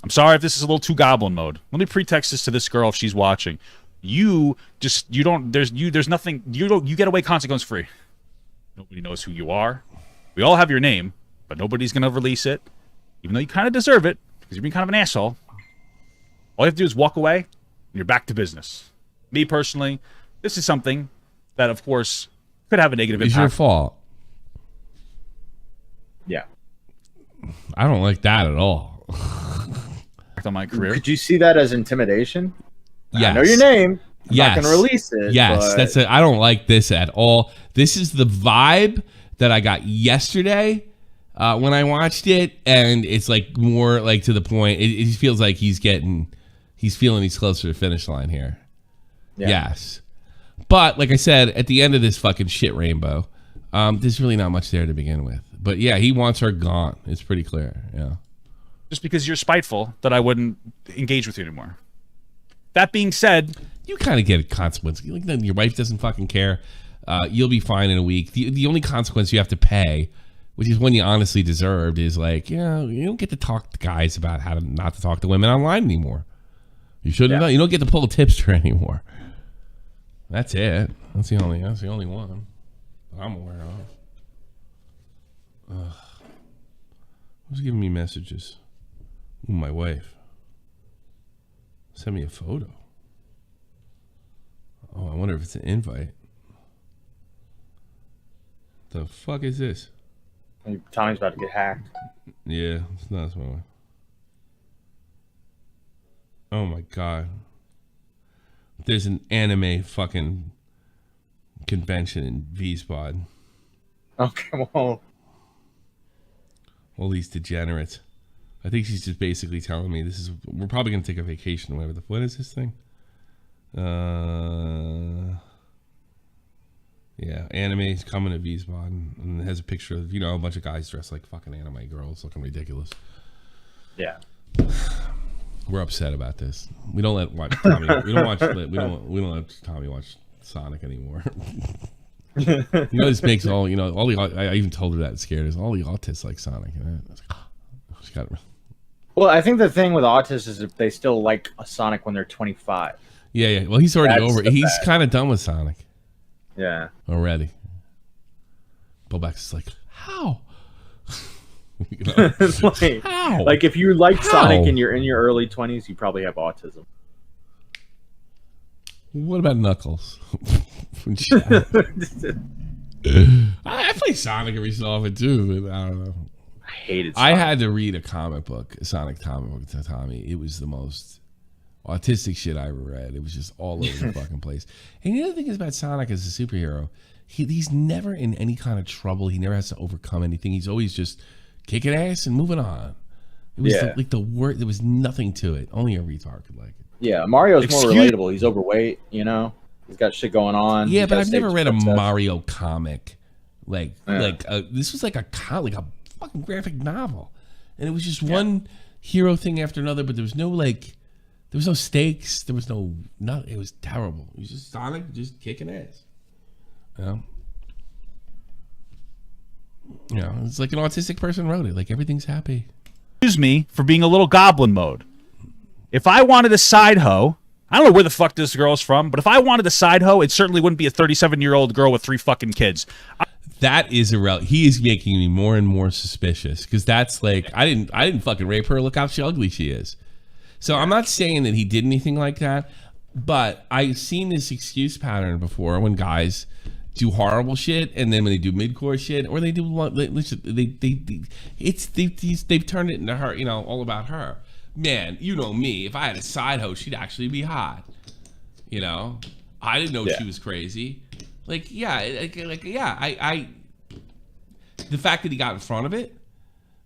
E: I'm sorry if this is a little too goblin mode. Let me pretext this to this girl if she's watching. You get away consequence free. Nobody knows who you are. We all have your name, but nobody's going to release it, even though you kind of deserve it because you're being kind of an asshole. All you have to do is walk away, and you're back to business. Me, personally, this is something that, of course, could have a negative impact.
C: It's your fault.
A: Yeah.
C: I don't like that at all.
E: On my career.
A: Could you see that as intimidation?
C: Yes.
A: I know your name. I'm
C: yes.
A: not going to release it.
C: Yes,
A: but...
C: that's it. I don't like this at all. This is the vibe that I got yesterday when I watched it, and it's like more like to the point. It feels like he's feeling he's closer to the finish line here. Yeah. Yes. But like I said, at the end of this fucking shit rainbow, there's really not much there to begin with. But yeah, he wants her gone. It's pretty clear. Yeah.
E: Just because you're spiteful that I wouldn't engage with you anymore. That being said,
C: you kind of get a consequence. Like, your wife doesn't fucking care. You'll be fine in a week. The only consequence you have to pay, which is one you honestly deserved, is like, you don't get to talk to guys about how not to talk to women online anymore. You shouldn't. Yeah. You don't get to pull a tipster anymore. That's it. That's the only one I'm aware of. Who's giving me messages? Ooh, my wife. Send me a photo. Oh, I wonder if it's an invite. The fuck is this?
A: Tommy's about to get hacked.
C: Yeah, it's not my wife. Oh my god. There's an anime fucking convention in V-Spot.
A: Okay, well.
C: All these degenerates. I think she's just basically telling me we're probably going to take a vacation or whatever. What is this thing? Yeah, anime's coming to V-Spot, and it has a picture of, a bunch of guys dressed like fucking anime girls looking ridiculous.
A: Yeah.
C: We're upset about this. We don't let Tommy we don't let Tommy watch Sonic anymore. This makes all the I even told her that, scared us. All the autists like Sonic. She got it.
A: Well, I think the thing with autists is if they still like a Sonic when they're 25.
C: Yeah. Well, he's already over. He's kind of done with Sonic.
A: Yeah.
C: Already. Bobak's is like, how?
A: How? Like if you like Sonic and you're in your early 20s, you probably have autism.
C: What about Knuckles? I play Sonic every so often too, but I don't know.
A: I hated Sonic.
C: I had to read a Sonic comic book to Tommy. It was the most autistic shit I ever read. It was just all over the fucking place. And the other thing is about Sonic as a superhero, he's never in any kind of trouble. He never has to overcome anything. He's always just kicking ass and moving on. It was like the word. There was nothing to it. Only a retard could like it.
A: Yeah, Mario's more relatable. He's overweight, He's got shit going on.
C: Yeah, but I've never read a Mario comic. This was like a fucking graphic novel, and it was just one hero thing after another. But there was no stakes. There was it was terrible. It was just Sonic just kicking ass. It's like an autistic person wrote it. Like everything's happy.
E: Excuse me for being a little goblin mode. If I wanted a side hoe, I don't know where the fuck this girl's from, but if I wanted a side hoe, it certainly wouldn't be a 37-year-old girl with 3 fucking kids.
C: That is irrelevant. He is making me more and more suspicious because that's like I didn't fucking rape her. Look how ugly she is. So I'm not saying that he did anything like that, but I've seen this excuse pattern before when guys do horrible shit, and then when they do mid-core shit, or they do they've turned it into her, all about her. Man, me. If I had a side hoe, she'd actually be hot. I didn't know she was crazy. The fact that he got in front of it,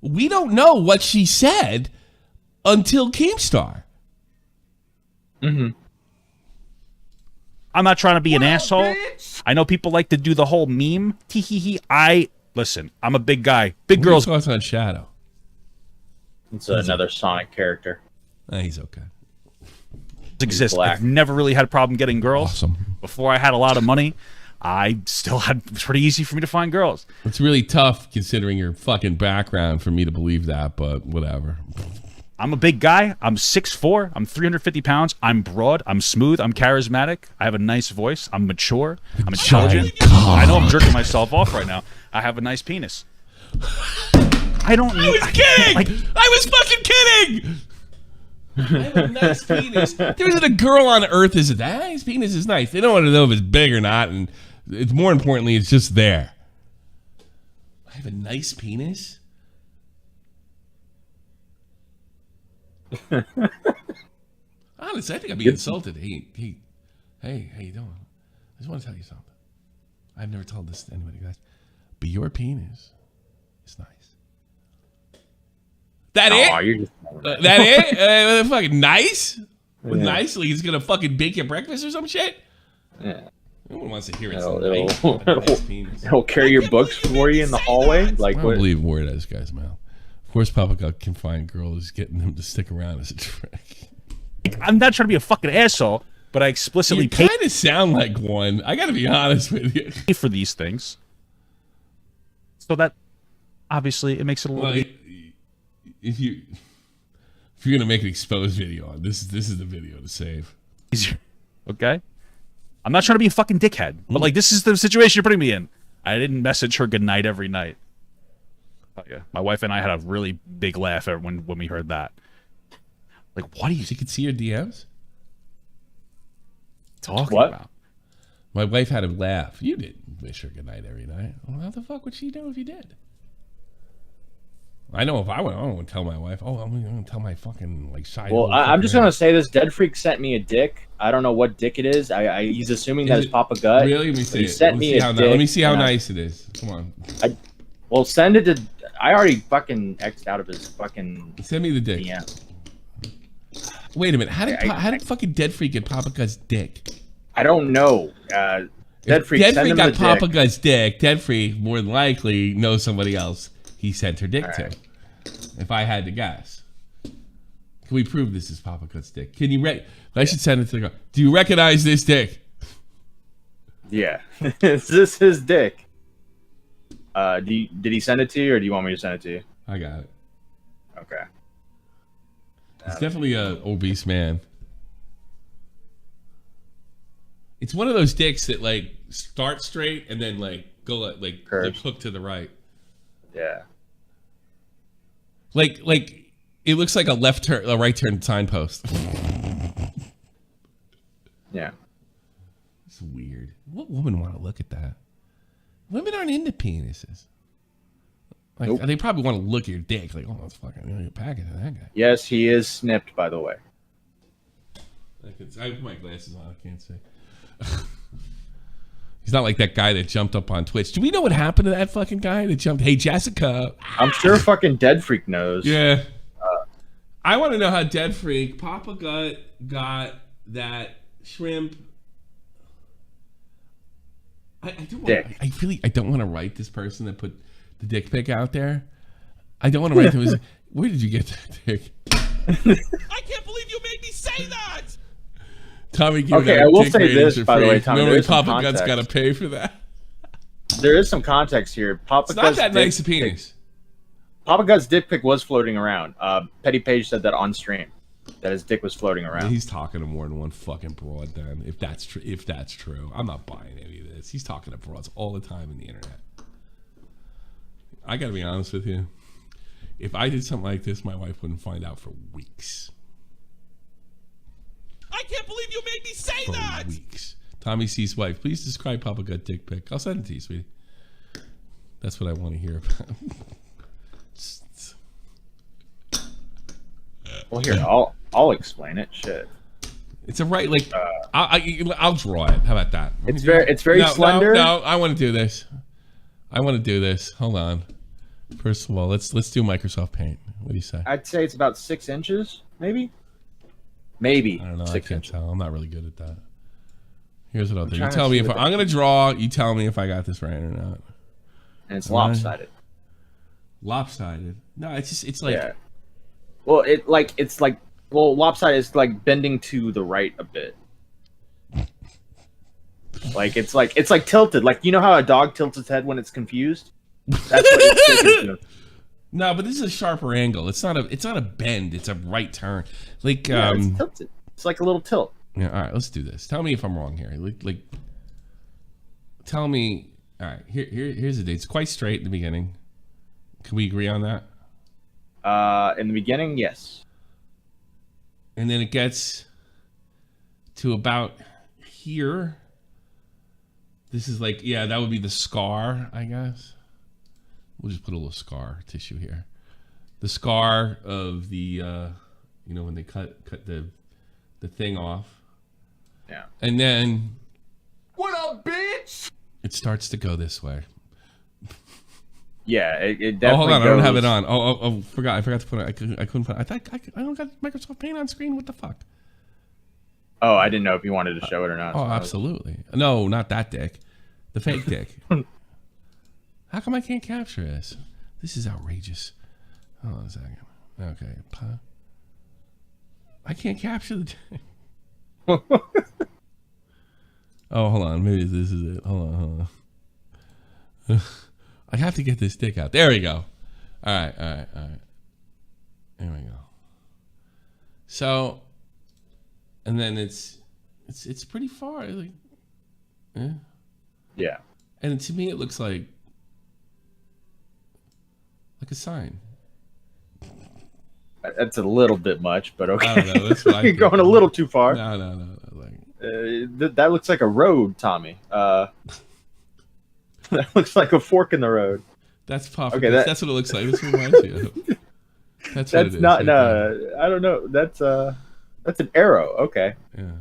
C: we don't know what she said until Keemstar.
E: Mm-hmm. I'm not trying to be an asshole. Bitch. I know people like to do the whole meme. Listen, I'm a big guy. Big girls.
C: Thoughts on Shadow?
A: It's another Sonic character.
C: He's okay.
E: Exist. I've never really had a problem getting girls.
C: Awesome.
E: Before I had a lot of money, it was pretty easy for me to find girls.
C: It's really tough considering your fucking background for me to believe that, but whatever.
E: I'm a big guy. I'm 6'4". I'm 350 pounds. I'm broad. I'm smooth. I'm charismatic. I have a nice voice. I'm mature. I'm intelligent. I know I'm jerking myself off right now. I have a nice penis. I don't.
C: I was kidding. Like, I was fucking kidding. I have a nice penis. There isn't a girl on earth that says, his penis is nice. They don't want to know if it's big or not, and it's more importantly, it's just there. I have a nice penis? Honestly, I think I'd be insulted. Hey, how you doing? I just want to tell you something. I've never told this to anybody, guys. But your penis is nice. That it?
A: You're just
C: that it? Fucking nice? With nicely, he's gonna fucking bake your breakfast or some shit?
A: Yeah.
C: No one wants to hear it.
A: It'll carry your books for you in the hallway. Like,
C: I don't believe a word out of this guy's mouth. Of course, Papa God can find girls getting him to stick around as a trick.
E: I'm not trying to be a fucking asshole, but I explicitly
C: You kind of sound like one. I gotta be honest with you.
E: pay for these things. So that, obviously, it makes it a little bit...
C: If you're gonna make an exposed video on this is the video to save.
E: Easier. Okay? I'm not trying to be a fucking dickhead, but like this is the situation you're putting me in. I didn't message her goodnight every night. Oh, yeah. My wife and I had a really big laugh when we heard that. Like, what do you...
C: She could see your DMs?
E: Talking about?
C: My wife had a laugh. You didn't wish her goodnight every night. Well, how the fuck would she know if you did? I know if I want to tell my wife, I'm going to tell my fucking, like, side.
A: Well, I'm just going to say this. Dead Freak sent me a dick. I don't know what dick it is. He's assuming that it's Papa Gut.
C: Really? Let me see
A: He
C: it.
A: sent me a dick.
C: Let me see how nice it is. Come on.
A: Well, send it to... I already fucking X'd out of his fucking...
C: Send me the dick.
A: Yeah.
C: Wait a minute. How did fucking Dead Freak get Papa Gut's dick?
A: I don't know. Dead Freak
C: got Papa Gut's dick. Dead Freak more than likely knows somebody else he sent her dick to. If I had to guess. Can we prove this is Papa Gut's dick? Can you I should send it to the girl. Do you recognize this dick?
A: Yeah. Is this his dick? Did he send it to you, or do you want me to send it to you?
C: I got it.
A: Okay.
C: It's definitely an obese man. It's one of those dicks that like start straight and then like go like hook to the right.
A: Yeah.
C: Like it looks like a right turn signpost.
A: Yeah.
C: It's weird. What woman want to look at that? Women aren't into penises. Like They probably want to look at your dick. Like, that's fucking packet of that guy.
A: Yes, he is snipped, by the way.
C: I have my glasses on. I can't see. He's not like that guy that jumped up on Twitch. Do we know what happened to that fucking guy that jumped? Hey, Jessica.
A: I'm sure fucking Dead Freak knows.
C: Yeah. I want to know how Dead Freak, Papa Gut, got that shrimp. I don't want to write this person that put the dick pic out there. I don't want to write them. Where did you get that dick? I can't believe you made me say that. Tommy,
A: okay, I will say this, by the way, Tommy.
C: Normally, Papa Gut's got to pay for that.
A: There is some context here.
C: It's not that nice a penis.
A: Papa Gut's dick pic was floating around. Petty Page said that on stream, that his dick was floating around.
C: He's talking to more than one fucking broad. Then, if that's true, I'm not buying any of this. He's talking to broads all the time in the internet. I got to be honest with you. If I did something like this, my wife wouldn't find out for weeks. I can't believe you made me say that! For weeks. Tommy C's wife, please describe Papa Gut dick pic. I'll send it to you, sweetie. That's what I want to hear about.
A: Well, here, I'll explain it. Shit.
C: It's a right, like, I'll draw it. How about that?
A: It's very slender.
C: No, I want to do this. Hold on. First of all, let's do Microsoft Paint. What do you say?
A: I'd say it's about 6 inches, maybe. Maybe.
C: I don't know. I can't tell. I'm not really good at that. Here's what I'll do. You tell me if I'm going to draw. You tell me if I got this right or not.
A: And it's lopsided.
C: Lopsided? No, it's like. Yeah.
A: Well, lopsided is like bending to the right a bit. It's like tilted. Like, you know how a dog tilts its head when it's confused? That's what it's doing.
C: No, but this is a sharper angle. It's not a bend. It's a right turn. Like
A: it's tilted. It's like a little tilt.
C: Yeah. All right. Let's do this. Tell me if I'm wrong here. Like tell me. All right. Here's the date. It's quite straight in the beginning. Can we agree on that?
A: In the beginning, yes.
C: And then it gets to about here. This is like, yeah, that would be the scar, I guess. We'll just put a little scar tissue here. The scar of the, you know, when they cut the thing off.
A: Yeah.
C: And then,
B: What up, bitch?
C: it starts to go this way.
A: Yeah, it definitely.
C: Oh, hold on,
A: goes...
C: I don't have it on. Oh, I forgot to put it. I couldn't put it. I don't got Microsoft Paint on screen. What the fuck?
A: Oh, I didn't know if you wanted to show it or not.
C: Oh, absolutely. No, not that dick. The fake dick. How come I can't capture this? This is outrageous. Hold on a second. Okay. I can't capture the dick. Oh, hold on. Maybe this is it. Hold on. I have to get this dick out. There we go. All right. There we go. So, and then it's pretty far. Like,
A: Yeah.
C: And to me, it looks like a sign.
A: That's a little bit much, but okay.
C: I don't know. That's what I
A: You're
C: think.
A: going a little too far.
C: No. Like,
A: That looks like a road, Tommy. That looks like a fork in the road.
C: that's Papa.
A: Okay,
C: that's what it looks like. That's what it reminds me of. That's what it is.
A: Not
C: right
A: no. I don't know. That's an arrow. Okay.
C: there. Yeah.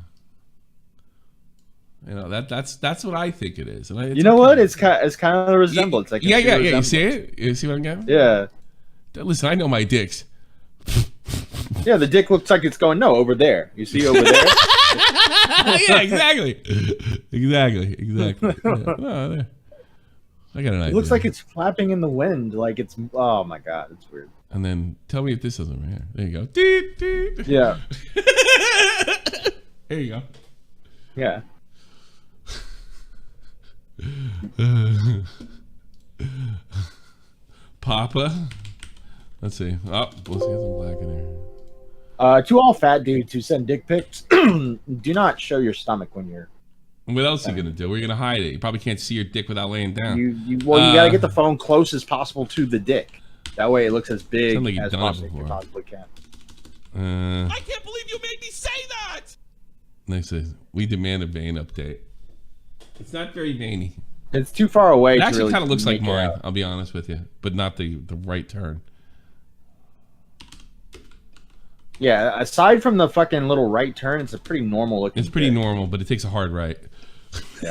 C: You know that's what I think it is. And
A: You know what? It's kind of a resemblance. Like
C: yeah. You see it? You see what I'm getting?
A: Yeah.
C: Listen, I know my dicks.
A: Yeah, the dick looks like it's going over there. You see over there?
C: Yeah, exactly. Exactly. Yeah. Oh, there. I got an idea.
A: It looks like it's flapping in the wind. Like it's. Oh my god, it's weird.
C: And then tell me if this doesn't right here. There you go. Deet, deet.
A: Yeah.
C: There you go.
A: Yeah.
C: Papa. Let's see. Oh, let's get some black in here.
A: To all fat dudes who send dick pics, do not show your stomach when you're.
C: What else are you gonna do? We're gonna hide it. You probably can't see your dick without laying down.
A: You gotta get the phone close as possible to the dick. That way it looks as big
C: Sounds like you've
A: as
C: done it
A: possible
C: before.
A: you possibly can.
B: I can't believe you made me say that!
C: Next is we demand a vein update. It's not very veiny.
A: It's too far away.
C: It
A: to
C: actually
A: really
C: kind of looks like
A: make it
C: mine.
A: out.
C: I'll be honest with you, but not the right turn.
A: Yeah, aside from the fucking little right turn, it's a pretty normal looking.
C: It's pretty
A: dick.
C: normal, but it takes a hard right.
A: Yeah.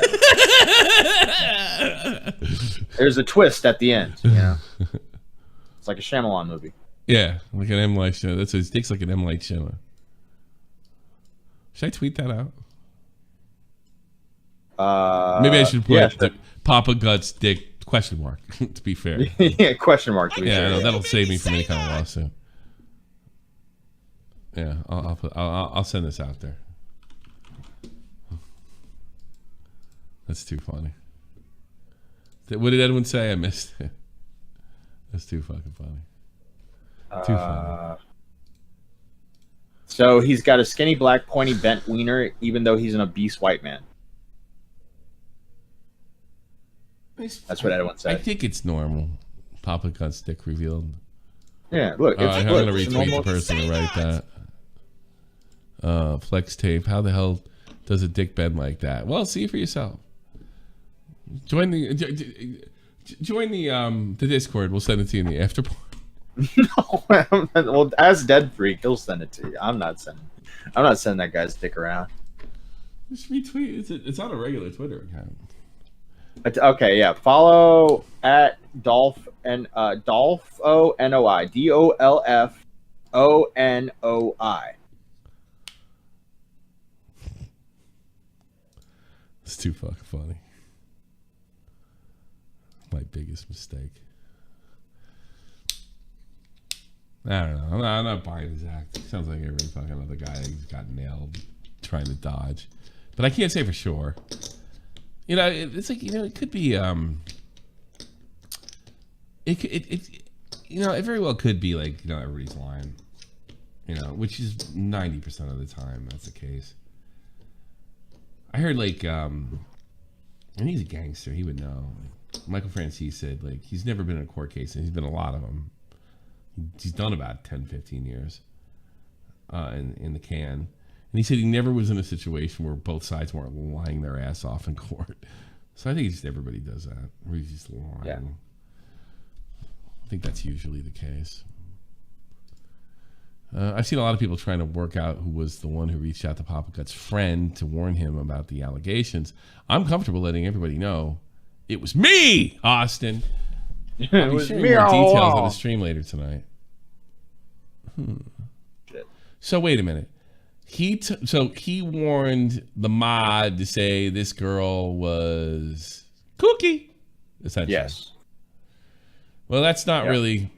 A: There's a twist at the end. You know, it's like a Shyamalan movie.
C: Yeah, like an M Light show. That's what it takes, like an M Light show. Should I tweet that out? Maybe I should put Papa Guts Dick question mark. To be fair,
A: yeah, question mark. To be
C: yeah,
A: fair.
C: no, that'll save me from any kind of lawsuit. Yeah, I'll send this out there. That's too funny. What did Edwin say? I missed it. That's too fucking funny. Too funny.
A: So he's got a skinny black pointy bent wiener, even though he's an obese white man. That's what Edwin said.
C: I think it's normal. Papa Guts Dick revealed.
A: Yeah, look.
C: I'm gonna
A: it's
C: retweet
A: normal.
C: the person to write that. Flex tape. How the hell does a dick bend like that? Well, see for yourself. Join the Discord. We'll send it to you in the after part.
A: No, well, as Dead Freak, he'll send it to you. I'm not sending that guy's dick around.
C: Just retweet. It's on a regular Twitter account.
A: Okay, yeah. Follow at Dolph and Dolph-O-N-O-I. DOLFONOI.
C: It's too fucking funny. My biggest mistake. I don't know. I'm not buying his act. Sounds like every fucking other guy got nailed trying to dodge. But I can't say for sure. You know, it's like, you know, it could be, you know, it very well could be like, you know, everybody's lying. You know, which is 90% of the time that's the case. I heard like, and he's a gangster, he would know. Michael Francis said like he's never been in a court case, and he's been in a lot of them. He's done about 10, 15 years in the can. And he said he never was in a situation where both sides weren't lying their ass off in court. So I think just everybody does that. Or he's just lying. Yeah. I think that's usually the case. I've seen a lot of people trying to work out who was the one who reached out to Papa Gut's friend to warn him about the allegations. I'm comfortable letting everybody know it was me, Austin. I'll be sharing more details on the stream later tonight. So wait a minute. So he warned the mod to say this girl was kooky, essentially. Yes. Well, that's not really.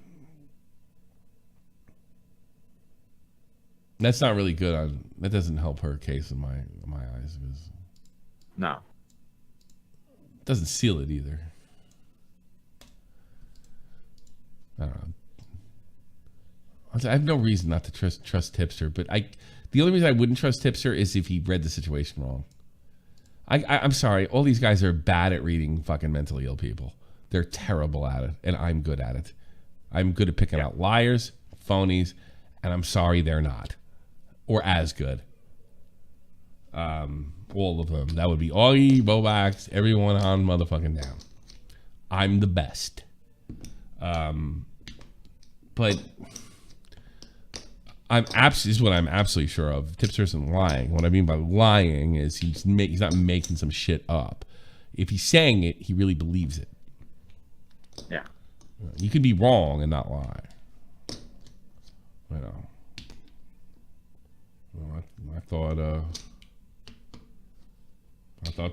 C: That's not really good. That doesn't help her case in my eyes.
A: No.
C: It doesn't seal it either. I don't know. I have no reason not to trust Tipster, but the only reason I wouldn't trust Tipster is if he read the situation wrong. I'm sorry. All these guys are bad at reading fucking mentally ill people. They're terrible at it, and I'm good at it. I'm good at picking out liars, phonies, and I'm sorry they're not. Or as good. All of them. That would be Augie, Bobax, everyone on motherfucking down. I'm the best. But this is what I'm absolutely sure of. Tipster isn't lying. What I mean by lying is he's not making some shit up. If he's saying it, he really believes it.
A: Yeah.
C: You can be wrong and not lie. You know. Well, I thought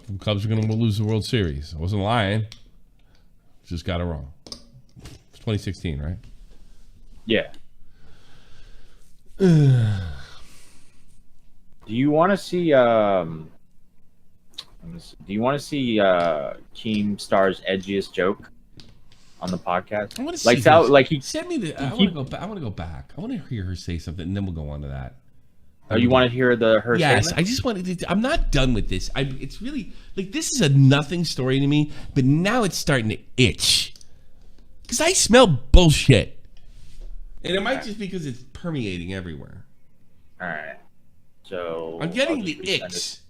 C: the Cubs were going to lose the World Series. I wasn't lying. Just got it wrong. It's 2016, right?
A: Yeah. Do you want to see? Do you want to see Keemstar's edgiest joke on the podcast?
C: I want to see.
A: He
C: sent me the. I want to go back. I want to hear her say something, and then we'll go on to that.
A: Oh, you want to hear her?
C: Yes,
A: statement?
C: I just wanted to. I'm not done with this. It's really like this is a nothing story to me, but now it's starting to itch because I smell bullshit, and it might just because it's permeating everywhere.
A: All right, so
C: I'm getting the icks.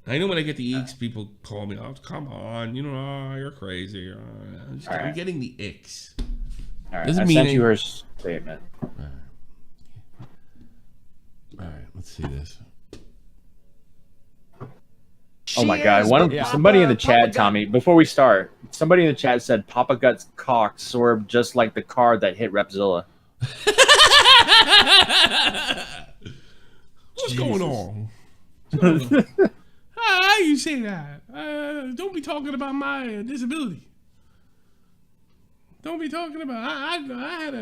C: I know when I get the icks, people call me, "Oh, come on, you're crazy." I'm getting the icks.
A: All right, I sent you her statement.
C: All right, let's see this.
A: Oh my God! Somebody in the chat, Tommy. Before we start, somebody in the chat said Papa Gut's cock swerved just like the car that hit Repzilla.
C: What's going on? How you say that? Don't be talking about my disability. Don't be talking about. I had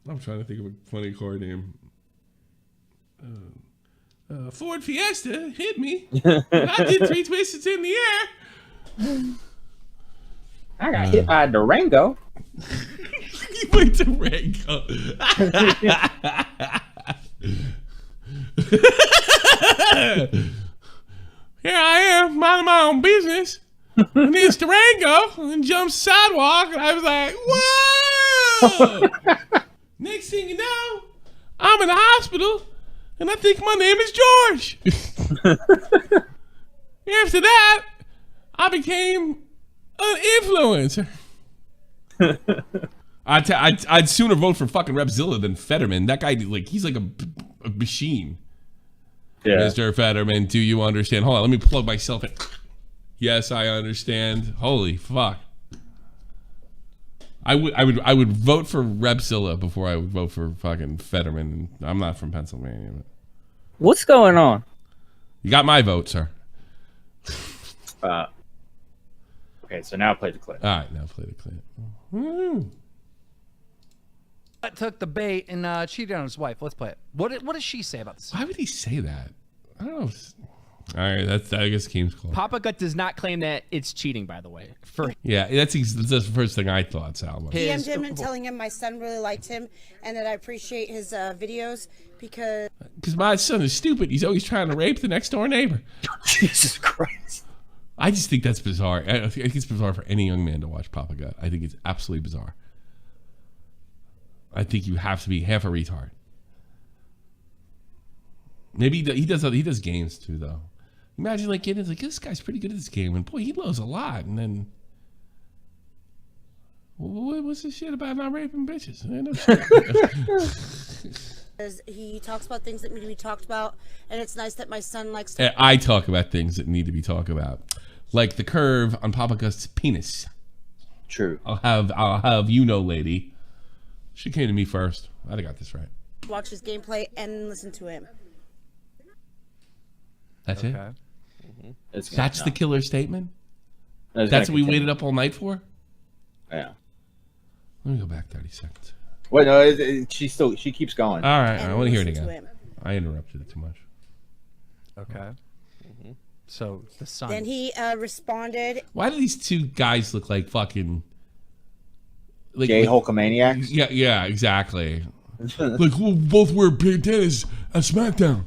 C: I'm trying to think of a funny car name. Ford Fiesta hit me. I did 3 twists in the air.
A: I got hit by a Durango.
C: You went Durango. Here I am, minding my own business. And this Durango and jumps the sidewalk, and I was like, whoa! Next thing you know, I'm in the hospital, and I think my name is George. After that, I became an influencer. I'd sooner vote for fucking Repzilla than Fetterman. That guy, he's like a machine. Yeah. Mr. Fetterman, do you understand? Hold on, let me plug myself in. Yes, I understand. Holy fuck. I would vote for Repzilla before I would vote for fucking Fetterman. I'm not from Pennsylvania. But...
D: What's going on?
C: You got my vote, sir.
A: Okay, so now play the clip.
C: All right, now play the clip. Woo.
F: Took the bait and cheated on his wife. Let's play it. What does she say about this?
C: Why would he say that? I don't know. All right, that's I guess Keem's call.
G: Papa Gut does not claim that it's cheating, by the way.
C: Yeah, that's the first thing I thought, Salvo.
H: DM'd him and telling him my son really liked him and that I appreciate his videos because
C: my son is stupid. He's always trying to rape the next door neighbor.
A: Jesus Christ.
C: I just think that's bizarre. I think it's bizarre for any young man to watch Papa Gut. I think it's absolutely bizarre. I think you have to be half a retard. Maybe he does games too, though. Imagine like getting like, this guy's pretty good at this game, and boy, he blows a lot, and then what's this shit about not raping bitches?
H: He talks about things that need to be talked about, and it's nice that my son likes
C: to. I talk about things that need to be talked about, like the curve on Papa Gut's penis.
A: True.
C: I'll have lady. She came to me first. I got this right.
H: Watch his gameplay and listen to him.
C: That's it. Mm-hmm. That's the killer statement. That's what we waited up all night for.
A: Yeah.
C: Let me go back 30 seconds.
A: Wait, no, she keeps going.
C: All right, I want to hear it again. I interrupted it too much.
F: Okay. Mm-hmm. So the son.
H: Then he responded.
C: Why do these two guys look like fucking
A: like gay Hulkamaniacs?
C: Yeah, exactly. Like we'll both wear bandanas at SmackDown.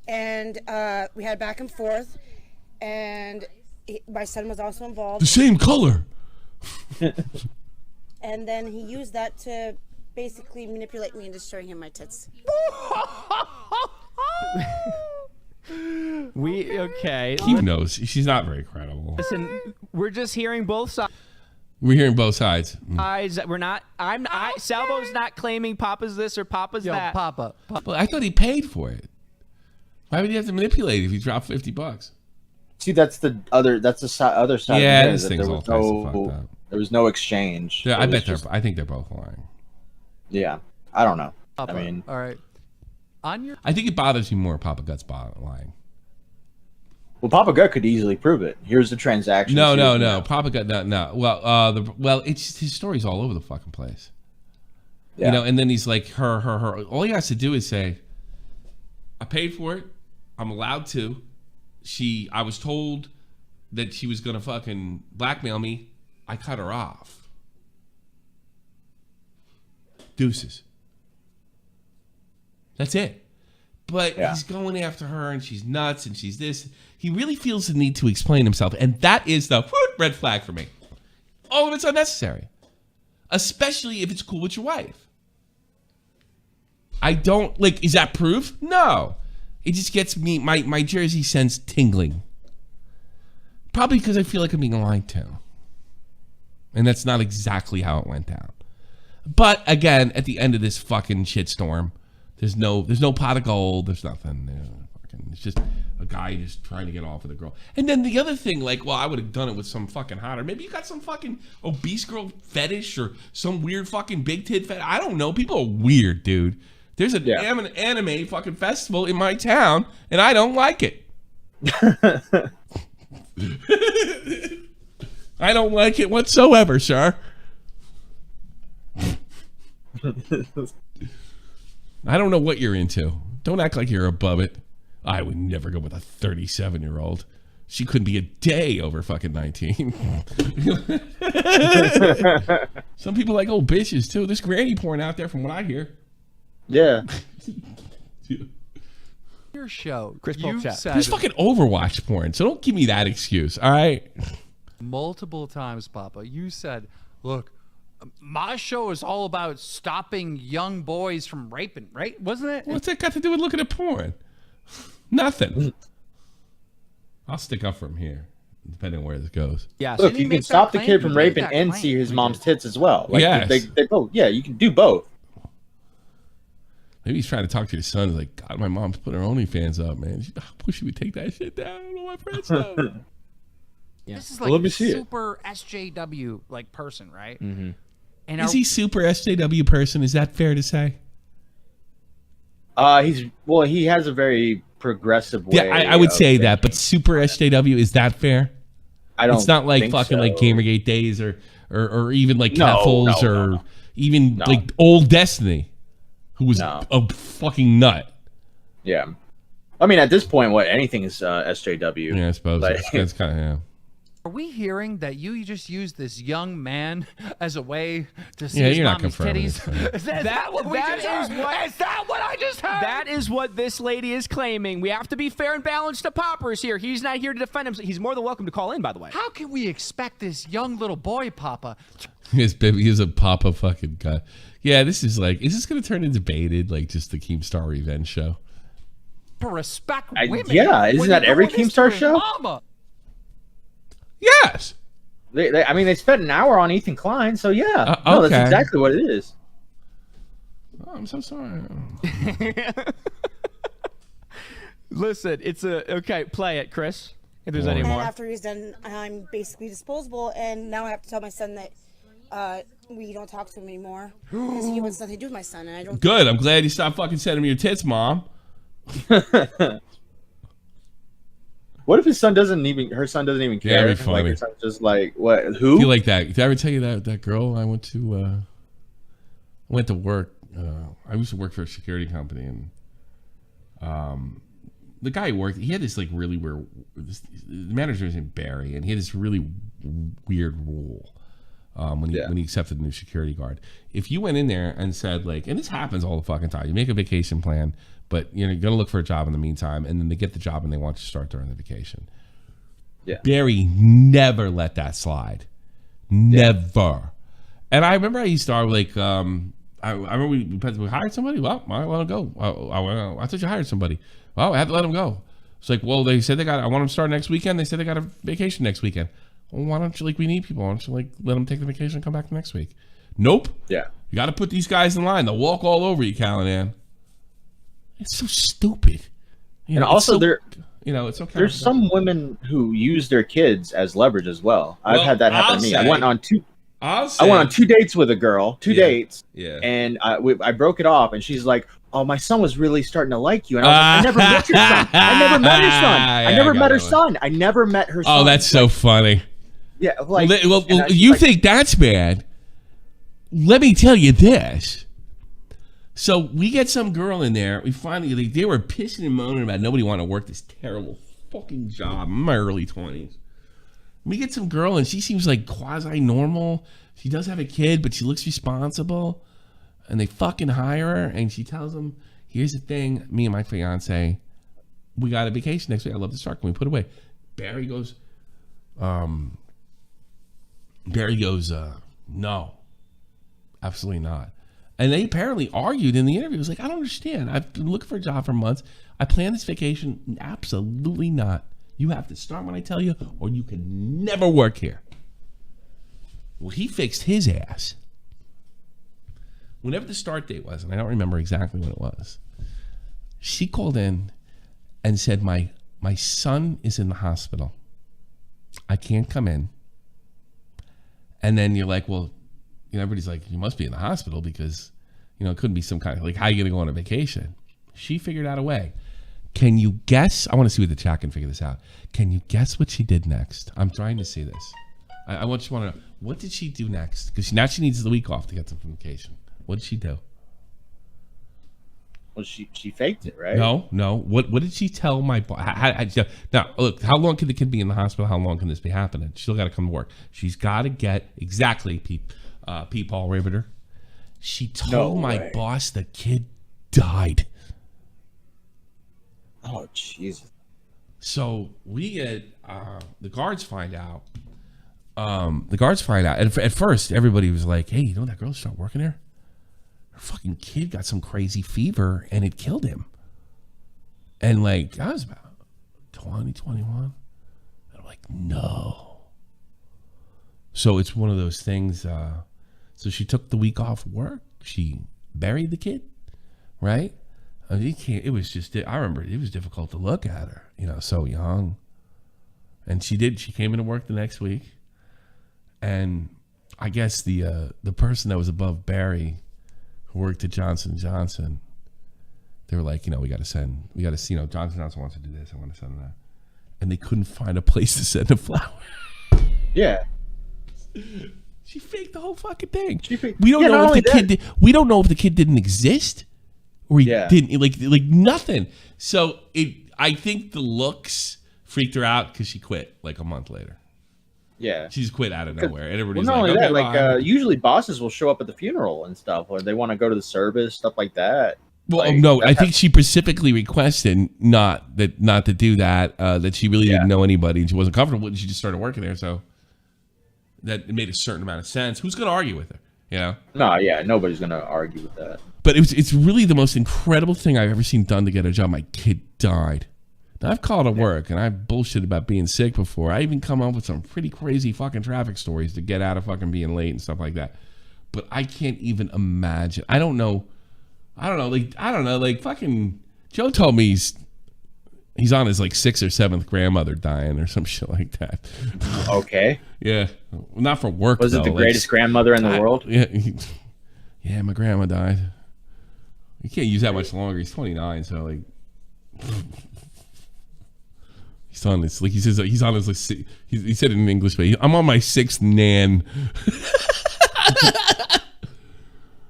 H: And we had back and forth, and my son was also involved.
C: The same color.
H: And then he used that to basically manipulate me into showing him my tits.
G: Okay.
C: Keem knows. She's not very credible.
G: Listen, we're just hearing both sides.
C: We're hearing both sides.
G: We're not. Salvo's not claiming Papa's this or Papa's that.
F: Papa.
C: Well, I thought he paid for it. Why would he have to manipulate if he dropped $50?
A: See, that's the other side.
C: Yeah, this thing's all fucked up.
A: There was no exchange.
C: Yeah, I think they're both lying.
A: Yeah, I don't know.
F: Papa.
A: I mean,
F: all right.
C: I think it bothers you more. Papa Gut's lying.
A: Well, Papa Gut could easily prove it. Here's the transaction.
C: No. Papa Gut, no. Well, it's just, his story's all over the fucking place. Yeah. You know, and then he's like, her. All he has to do is say, I paid for it. I'm allowed to. I was told that she was gonna fucking blackmail me. I cut her off. Deuces. That's it. But he's going after her, and she's nuts, and she's this. He really feels the need to explain himself, and that is the red flag for me. All of it's unnecessary, especially if it's cool with your wife. I don't like. Is that proof? No. It just gets me my Jersey sense tingling. Probably because I feel like I'm being lied to, and that's not exactly how it went down. But again, at the end of this fucking shitstorm, there's no pot of gold. There's nothing. It's just a guy just trying to get off with a girl. And then the other thing, like, well, I would have done it with some fucking hotter. Maybe you got some fucking obese girl fetish or some weird fucking big tit fetish. I don't know. People are weird, dude. There's an anime fucking festival in my town, and I don't like it. I don't like it whatsoever, sir. I don't know what you're into. Don't act like you're above it. I would never go with a 37-year-old. She couldn't be a day over fucking 19. Some people like old bitches, too. There's granny porn out there from what I hear.
A: Yeah.
F: Your show.
G: Chris Paul chat.
C: There's fucking Overwatch porn, so don't give me that excuse, all right?
F: Multiple times, Papa, you said, look, my show is all about stopping young boys from raping, right? Wasn't it?
C: What's that got to do with looking at porn? Nothing. I'll stick up from here, depending on where this goes.
G: Yeah.
A: Look, you can stop the kid from raping and see his mom's tits as well. Like, they both. Yeah, you can do both.
C: Maybe he's trying to talk to your son. He's like, God, my mom's put her OnlyFans up, man. I wish she would take that shit down. I don't know my friends know.
F: Yeah. This is like a super SJW like person, right?
G: Mm-hmm.
F: And
C: is he super SJW person? Is that fair to say?
A: He has a very progressive way.
C: Yeah, I would say that, but super SJW, is that fair?
A: I don't.
C: It's not like think fucking so. Like Gamergate days or even like Keffels or even like old Destiny, who was a fucking nut.
A: Yeah, I mean at this point, anything is SJW.
C: Yeah, I suppose that's kind of
F: Are we hearing that you just use this young man as a way to see
C: Yeah,
F: his
C: you're not
F: mommy's
C: confirming
F: titties?
C: this.
F: Is that what I just heard?
G: That is what this lady is claiming. We have to be fair and balanced to Poppers here. He's not here to defend himself. He's more than welcome to call in, by the way.
F: How can we expect this young little boy, Papa?
C: His baby is a Papa fucking guy. Yeah, this is like, is this going to turn into baited, like just the Keemstar revenge show?
F: To respect women.
A: Yeah, isn't that every Keemstar show?
F: Mama.
C: Yes.
A: I mean, they spent an hour on Ethan Klein, so yeah. No,
C: okay.
A: that's exactly what it is.
C: Oh, I'm so sorry.
G: Listen, it's a okay. Play it, Chris. If there's any
H: And
G: more.
H: after he's done, I'm basically disposable, and now I have to tell my son that we don't talk to him anymore because he wants nothing to do with my son, and I don't.
C: Good. I'm glad you stopped fucking sending me your tits, Mom.
A: What if his son doesn't even? Her son doesn't even care.
C: Yeah, that'd be funny.
A: Like, her son's just like, what? Who?
C: I feel like that. Did I ever tell you that girl I went to work? I used to work for a security company, and the guy who worked, he had this like really weird. The manager was named Barry, and he had this really weird rule when he accepted a new security guard. If you went in there and said like, and this happens all the fucking time, you make a vacation plan, but you're gonna look for a job in the meantime, and then they get the job and they want you to start during the vacation.
A: Yeah.
C: Barry never let that slide. Never. Yeah. And I remember I used to like I remember we hired somebody. Well, I let him go. I thought you hired somebody. Well, I had to let him go. It's like, well, they said I want them to start next weekend. They said they got a vacation next weekend. Well, why don't you, like, we need people. Why don't you, like, let them take the vacation and come back next week? Nope.
A: Yeah.
C: You got to put these guys in line. They'll walk all over you, Callahan. It's so stupid.
A: And also,
C: it's okay.
A: There's some women who use their kids as leverage as well. I've had that happen to me. I went on two dates with a girl, two dates.
C: Yeah.
A: And I broke it off, and she's like, "Oh, my son was really starting to like you." And I was like, "I never met your son. I never met her son. I never met her son. I never met her son."
C: Oh, that's so funny.
A: Yeah. Like,
C: well you think that's bad? Let me tell you this. So we get some girl in there. We finally, they were pissing and moaning about nobody wanted to work this terrible fucking job in my early 20s. We get some girl and she seems like quasi-normal. She does have a kid, but she looks responsible. And they fucking hire her, and she tells them, "Here's the thing, me and my fiance, we got a vacation next week. I'd love to start. Can we put it away?" Barry goes, no, absolutely not. And they apparently argued in the interview. It was like, I don't understand. I've been looking for a job for months. I planned this vacation. Absolutely not. You have to start when I tell you, or you can never work here. Well, he fixed his ass. Whenever the start date was, and I don't remember exactly when it was, she called in and said, my son is in the hospital. I can't come in. And then you're like, well, everybody's like, you must be in the hospital because, it couldn't be some kind of, like, how are you going to go on a vacation? She figured out a way. Can you guess? I want to see what the chat can figure this out. Can you guess what she did next? I'm trying to see this. I just want to know, what did she do next? Because now she needs the week off to get some vacation. What did she do?
A: Well, she faked it, right?
C: No. What did she tell my boss? Now, look, how long can the kid be in the hospital? How long can this be happening? She's still got to come to work. She's got to get exactly, Paul Riveter. She told my boss the kid died.
A: Oh, Jesus.
C: So we get the guards find out. And at first, everybody was like, "Hey, that girl started working there? Her fucking kid got some crazy fever and it killed him." And like, I was about 20, 21. And I'm like, no. So it's one of those things. So she took the week off work. She buried the kid, right? I mean, it was just, I remember it was difficult to look at her, so young. And she came into work the next week. And I guess the person that was above Barry, who worked at Johnson & Johnson, they were like, we got to see, Johnson & Johnson wants to do this. I want to send them that. And they couldn't find a place to send a flower.
A: Yeah.
C: She faked the whole fucking thing.
A: We don't know if the kid
C: we don't know if the kid didn't exist or he didn't, like nothing. So I think the looks freaked her out because she quit like a month later.
A: Yeah.
C: She's quit out of nowhere, and everybody's
A: not
C: like,
A: only
C: okay,
A: that, like usually bosses will show up at the funeral and stuff, or they want to go to the service, stuff like that.
C: Well,
A: like,
C: no, I think she specifically requested not to do that. That she really didn't know anybody and she wasn't comfortable, and she just started working there. So that it made a certain amount of sense. Who's going to argue with her? You know?
A: No, yeah, nobody's going to argue with that.
C: But it's really the most incredible thing I've ever seen done to get a job. My kid died. Now, I've called to work and I've bullshit about being sick before. I even come up with some pretty crazy fucking traffic stories to get out of fucking being late and stuff like that. But I can't even imagine. I don't know. Like fucking Joe told me he's on his like 6th or 7th grandmother dying or some shit like that.
A: Okay.
C: Yeah. Well, not for work.
A: Was it the greatest grandmother in the world?
C: Yeah. Yeah, my grandma died. You can't use that much longer. He's 29, so like he's on this, like he says, he's on his like, he said it in English, but I'm on my 6th nan.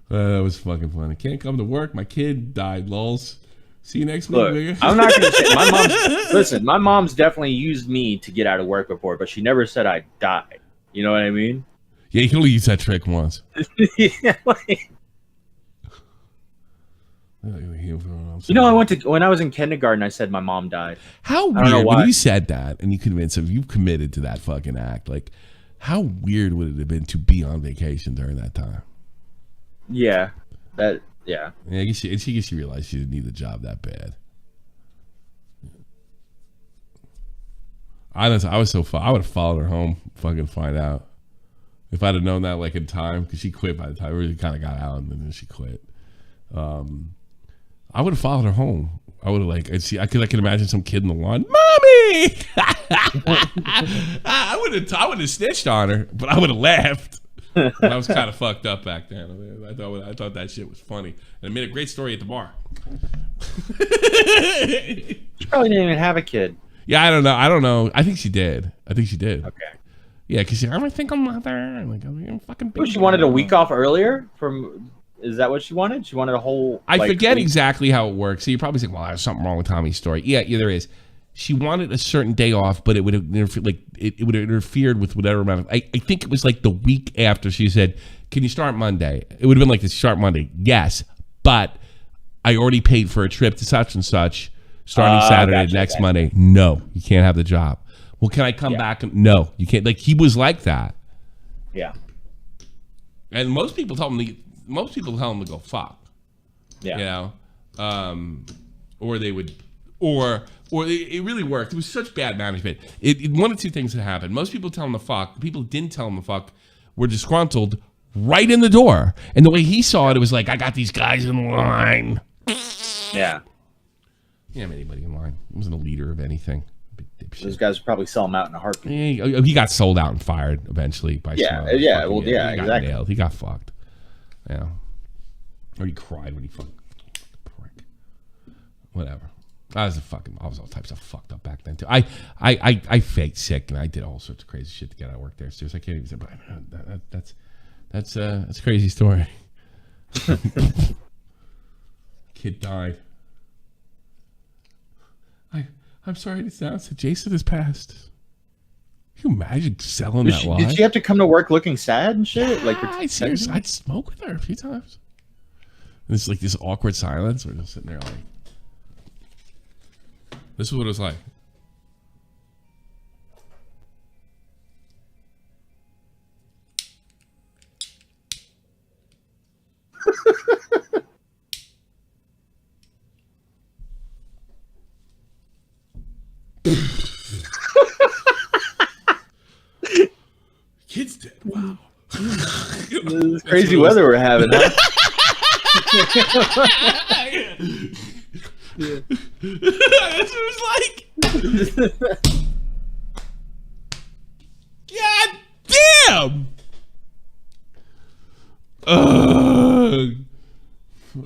C: That was fucking funny. Can't come to work. My kid died. Lols. See you next week.
A: Look, I'm not gonna say my mom's. Listen, my mom's definitely used me to get out of work before, but she never said I died. You know what I mean?
C: Yeah, you can only use that trick once.
A: Yeah, like, you know, when I was in kindergarten, I said my mom died.
C: How weird when you said that and you convinced him you committed to that fucking act. Like, how weird would it have been to be on vacation during that time?
A: Yeah, yeah.
C: Yeah, I guess she realized she didn't need the job that bad. I would have followed her home, fucking find out. If I'd have known that like in time, because she quit by the time we really kind of got out, and then she quit. I would have followed her home. I would have like, I can imagine some kid in the lawn, mommy. I would have snitched on her, but I would have laughed. I was kind of fucked up back then. I thought that shit was funny, and it made a great story at the bar.
A: She probably didn't even have a kid.
C: Yeah, I don't know. I think she did. Okay. Yeah, because I'm a single mother. I'm fucking.
A: Well, she wanted a week off earlier from. Is that what she wanted? She wanted a whole.
C: I forget exactly how it works. So you probably think, well, there's something wrong with Tommy's story. Yeah, there is. She wanted a certain day off, but it would have it would have interfered with whatever amount of. I think it was like the week after she said, "Can you start Monday?" It would have been like this: start Monday. Yes, but I already paid for a trip to such and such starting Saturday, next Monday. No, you can't have the job. Well, can I come back? No, you can't. Like, he was like that.
A: Yeah.
C: And most people tell him to go fuck.
A: Yeah.
C: You know, or they would, or it really worked. It was such bad management. One of two things that happened. Most people tell him to fuck. The people who didn't tell him to fuck were disgruntled right in the door. And the way he saw it, it was like, I got these guys in line.
A: Yeah.
C: You have anybody in line. He wasn't a leader of anything.
A: Those guys would probably sell him out in a heartbeat.
C: He got sold out and fired eventually by
A: He
C: got
A: exactly.
C: nailed. He got fucked. Yeah. Or he cried when he fucked. Prick. Whatever. I was all types of fucked up back then too. I faked sick and I did all sorts of crazy shit to get out of work there. Seriously, I can't even say, but that's a crazy story. Kid died. I'm sorry to sound so Jason has passed. Can you imagine selling that lie?
A: Did she have to come to work looking sad and shit?
C: Yeah, seriously, I'd smoke with her a few times. And it's like this awkward silence. We're just sitting there like, this is what it was like. Kid's dead. Wow.
A: This crazy weather we're having, huh?
C: Yeah. That's what it was like. God damn.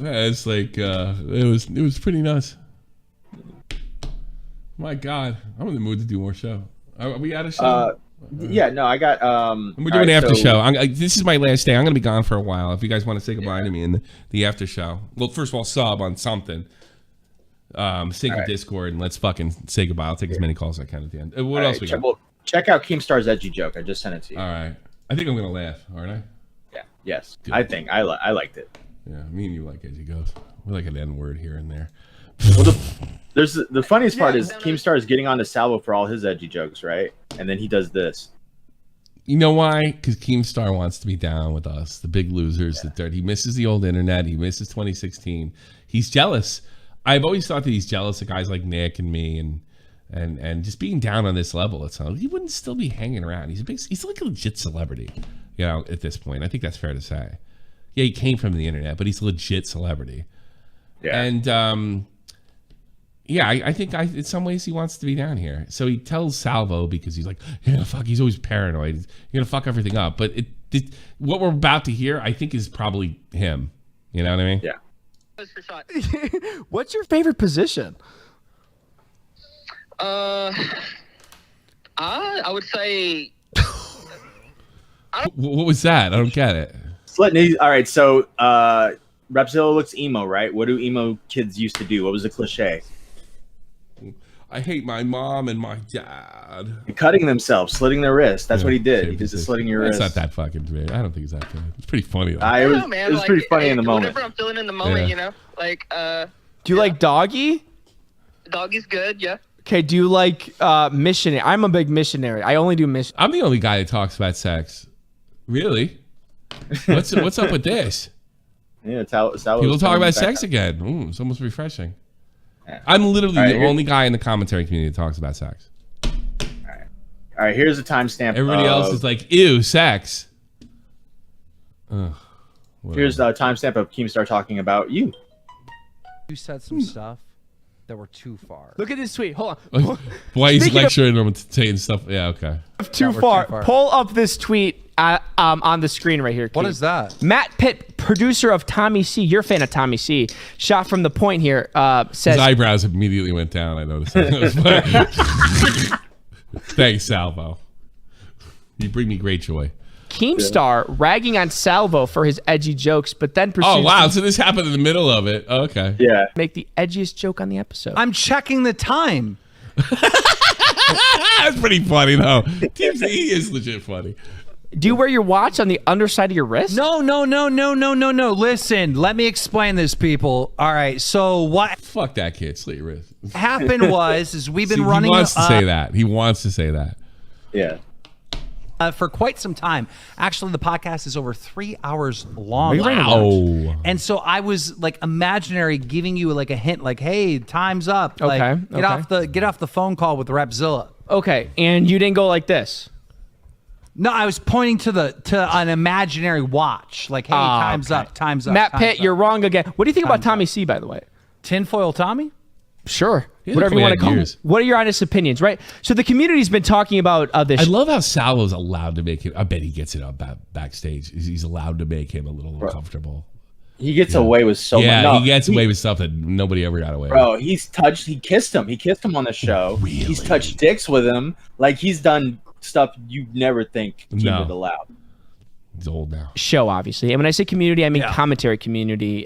C: It's like it was pretty nuts. My God, I'm in the mood to do more show. Are we out of show?
A: Yeah, no, I got.
C: We're doing the after show. This is my last day. I'm going to be gone for a while. If you guys want to say goodbye to me in the after show, well, first of all, sub on something. Sync with Discord and let's fucking say goodbye. I'll take as many calls as I can at the end. What else we got?
A: Well, Check out Keemstar's edgy joke. I just sent it to you.
C: All right. I think I'm gonna laugh, aren't I?
A: Yeah. Yes.
C: Good.
A: I think I liked it.
C: Yeah, me and you like edgy goes. We like an N word here and there.
A: Well, the funniest part is Keemstar is getting on to Salvo for all his edgy jokes, right? And then he does this.
C: You know why? Because Keemstar wants to be down with us, the big losers. Yeah. He misses the old internet. He misses 2016. He's jealous. I've always thought that he's jealous of guys like Nick and me, and just being down on this level. It's he wouldn't still be hanging around. He's like a legit celebrity, you know. At this point, I think that's fair to say. Yeah, he came from the internet, but he's a legit celebrity. Yeah, and yeah, I think in some ways he wants to be down here. So he tells Salvo because he's like, yeah, fuck. He's always paranoid. You're gonna fuck everything up. But what we're about to hear, I think, is probably him. You know what I mean?
A: Yeah.
G: What's your favorite position?
I: I would say.
C: What was that? I don't get it.
A: All right, so Repzilla looks emo, right? What do emo kids used to do? What was the cliche?
C: I hate my mom and my dad.
A: Cutting themselves, slitting their wrist. That's what he did. He did the slitting your wrist.
C: It's not that fucking weird. I don't think it's that bad. It's pretty funny though.
A: It was pretty funny in the moment.
I: Whatever I'm feeling in the moment, you know, like.
G: Do you like Doggy?
I: Doggy's good, yeah.
G: Okay, do you like missionary? I'm a big missionary. I only do mission.
C: I'm the only guy that talks about sex. Really? What's up with this?
A: Yeah, it's how
C: people talk about sex again. Ooh, it's almost refreshing. Yeah. I'm literally the only guy in the commentary community that talks about sex.
A: All right. Here's a timestamp.
C: Everybody else is like, ew, sex.
A: Here's the timestamp of Keemstar talking about you.
F: You said some stuff that were too far.
G: Look at this tweet. Hold on.
C: Why he's lecturing them saying stuff? Yeah, okay.
G: Too far. Pull up this tweet on the screen right here.
F: What is that?
G: Matt Pitt, producer of Tommy C. You're a fan of Tommy C. Shot from the point here. Says
C: his eyebrows immediately went down. I noticed. Thanks, Salvo. You bring me great joy.
G: Keemstar ragging on Salvo for his edgy jokes, but then pursues.
C: Oh wow! So this happened in the middle of it. Oh, okay.
A: Yeah.
G: Make the edgiest joke on the episode.
F: I'm checking the time.
C: That's pretty funny though. He is legit funny.
G: Do you wear your watch on the underside of your wrist?
F: No. Listen, let me explain this, people. All right, so what?
C: Fuck that kid. Slit your wrist.
F: Happened is we've been running.
C: He wants to say that. He wants to say that.
A: Yeah.
F: For quite some time. Actually, the podcast is over 3 hours long.
C: Wow.
F: And so I was like imaginary giving you like a hint, like, hey, time's up.
G: Okay.
F: Like, get off the phone call with Repzilla.
G: Okay. And you didn't go like this.
F: No, I was pointing to an imaginary watch. Like, hey, time's up.
G: Matt Pitt, you're wrong again. What do you think about Tommy C, by the way?
F: Tinfoil Tommy?
G: Sure. Whatever you want to call him. What are your honest opinions, right? So the community's been talking about this.
C: I love how Salvo's allowed to make him. I bet he gets it up backstage. He's allowed to make him a little uncomfortable.
A: He gets away with so much.
C: Yeah, he gets away with stuff that nobody ever got away with.
A: Bro, he kissed him. He kissed him on the show.
C: Really?
A: He's touched dicks with him. Like, he's done stuff you'd never think he would allow.
C: He's old now.
G: Show, obviously. And when I say community, I mean commentary community.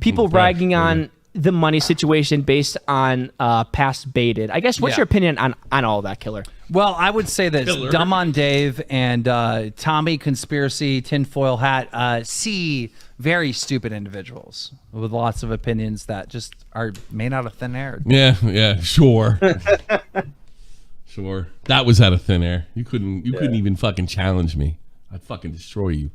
G: People ragging on the money situation based on past baited. I guess, what's your opinion on all that, Killer?
F: Well, I would say this. Dumb on Dave and Tommy Conspiracy, Tinfoil Hat, C, very stupid individuals with lots of opinions that just are made out of thin air.
C: Yeah, sure. Sure. That was out of thin air. You couldn't even fucking challenge me. I'd fucking destroy you.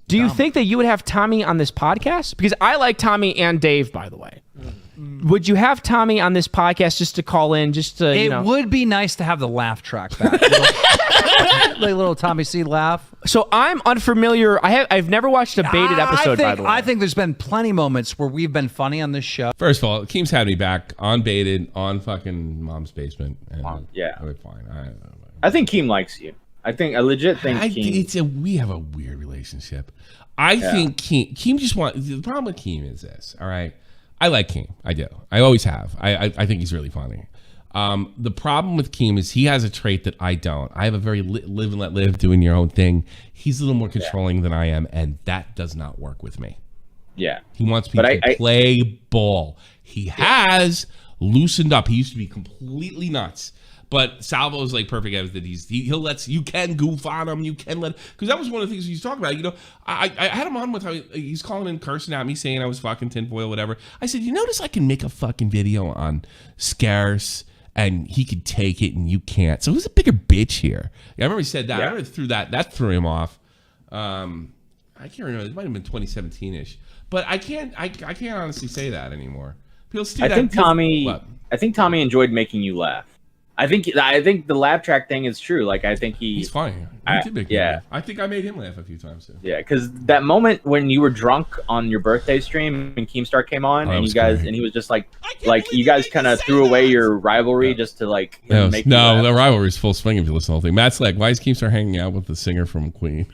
G: Do you think that you would have Tommy on this podcast? Because I like Tommy and Dave, by the way. Would you have Tommy on this podcast just to call in, just to,
F: It would be nice to have the laugh track back. Like little Tommy C laugh.
G: So I'm unfamiliar. I've never watched a baited episode, by the way.
F: I think there's been plenty moments where we've been funny on this show.
C: First of all, Keem's had me back on baited, on fucking Mom's Basement. And
A: yeah.
C: We're fine.
A: I think Keem likes you. I legit think Keem.
C: We have a weird relationship. I think Keem just the problem with Keem is this, all right? I like Keem. I do. I always have. I think he's really funny. The problem with Keem is he has a trait that I don't. I have a very live and let live, doing your own thing. He's a little more controlling than I am, and that does not work with me.
A: Yeah.
C: He wants me to play ball. He has loosened up. He used to be completely nuts. But Salvo's like perfect at it. He'll let you can goof on him. You can let, because that was one of the things he's talking about. You know, I had him on with how he's calling in cursing at me saying I was fucking tinfoil, whatever. I said, you notice I can make a fucking video on Scarce and he could take it and you can't. So who's a bigger bitch here? Yeah, I remember he said that. I remember that threw him off. I can't remember. It might have been 2017-ish. But I can't honestly say that anymore. People still.
A: I think Tommy enjoyed making you laugh. I think the laugh track thing is true. Like I think he's
C: funny. He did make me laugh. I think I made him laugh a few times too.
A: Yeah, because that moment when you were drunk on your birthday stream and Keemstar came on and you guys and he was just like you guys kind of threw away your rivalry just to like make
C: the rivalry is full swing if you listen to the whole thing. Matt's like, why is Keemstar hanging out with the singer from Queen?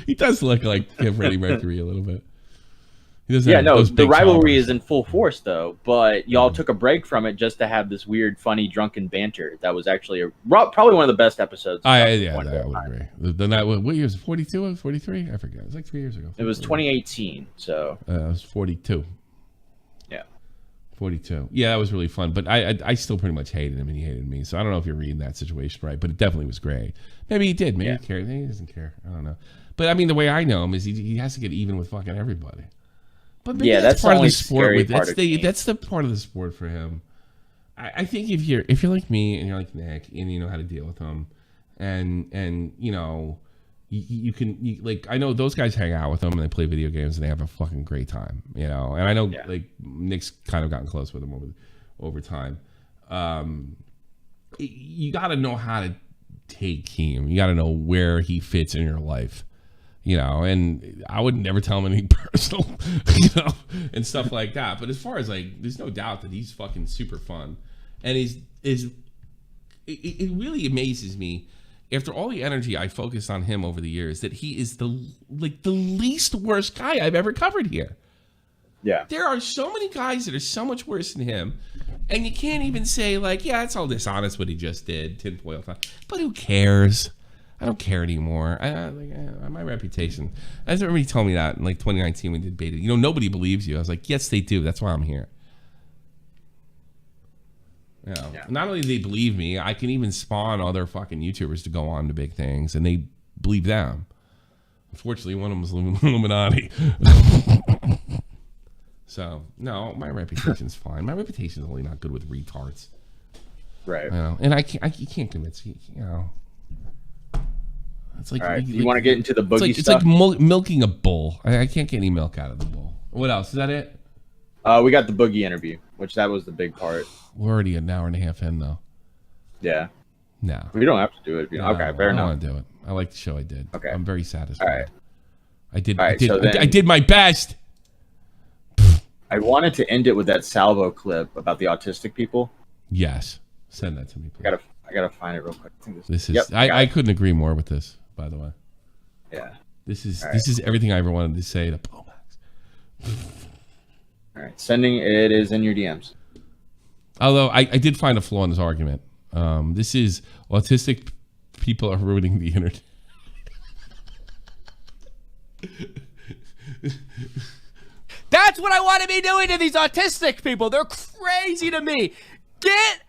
C: He does look like Freddie Mercury a little bit.
A: The rivalry is in full force though, but y'all took a break from it just to have this weird, funny, drunken banter. That was actually probably one of the best episodes.
C: I would agree. The night, what year was it? 42 or 43? I forget. It was like 3 years ago.
A: It was 2018, so
C: it was 42.
A: Yeah,
C: 42. Yeah, that was really fun. But I still pretty much hated him, and he hated me. So I don't know if you're reading that situation right, but it definitely was great. Maybe he did. Maybe he cared. Maybe he doesn't care. I don't know. But I mean, the way I know him is he has to get even with fucking everybody. But maybe that's part of the sport. That's the part of the sport for him. I think if you're like me and you're like Nick and you know how to deal with them, and you know you can like I know those guys hang out with them and they play video games and they have a fucking great time, you know. And I know like Nick's kind of gotten close with him over time. You got to know how to take Keem. You got to know where he fits in your life. You know, and I would never tell him anything personal, you know, and stuff like that. But as far as like, there's no doubt that he's fucking super fun, and it really amazes me after all the energy I focused on him over the years that he is the least worst guy I've ever covered here.
A: Yeah,
C: there are so many guys that are so much worse than him, and you can't even say like, yeah, it's all dishonest what he just did, tinfoil time. But who cares? I don't care anymore. My reputation. As everybody told me that in like 2019 when we debated, you know, nobody believes you. I was like, yes, they do. That's why I'm here. You know, not only do they believe me, I can even spawn other fucking YouTubers to go on to big things, and they believe them. Unfortunately, one of them was Illuminati. So, no, my reputation's fine. My reputation's only not good with retards.
A: Right.
C: You know, and you can't convince me, you know. It's like,
A: you want to get into the boogie stuff?
C: It's like milking a bull. I can't get any milk out of the bull. What else? Is that it?
A: We got the Boogie interview, which that was the big part.
C: We're already an hour and a half in, though.
A: Yeah.
C: No.
A: We don't have to do it. Okay, fair enough.
C: I don't want to do it. I like the show I did.
A: Okay.
C: I'm very satisfied.
A: All right.
C: I did my best.
A: I wanted to end it with that Salvo clip about the autistic people.
C: Yes. Send that to me, please.
A: I gotta find it real quick.
C: I couldn't agree more with this, by the way.
A: Yeah.
C: This is everything I ever wanted to say to Pomax.
A: All right. Sending it is in your DMs.
C: Although I did find a flaw in this argument. This is autistic people are ruining the internet.
G: That's what I want to be doing to these autistic people. They're crazy to me. Get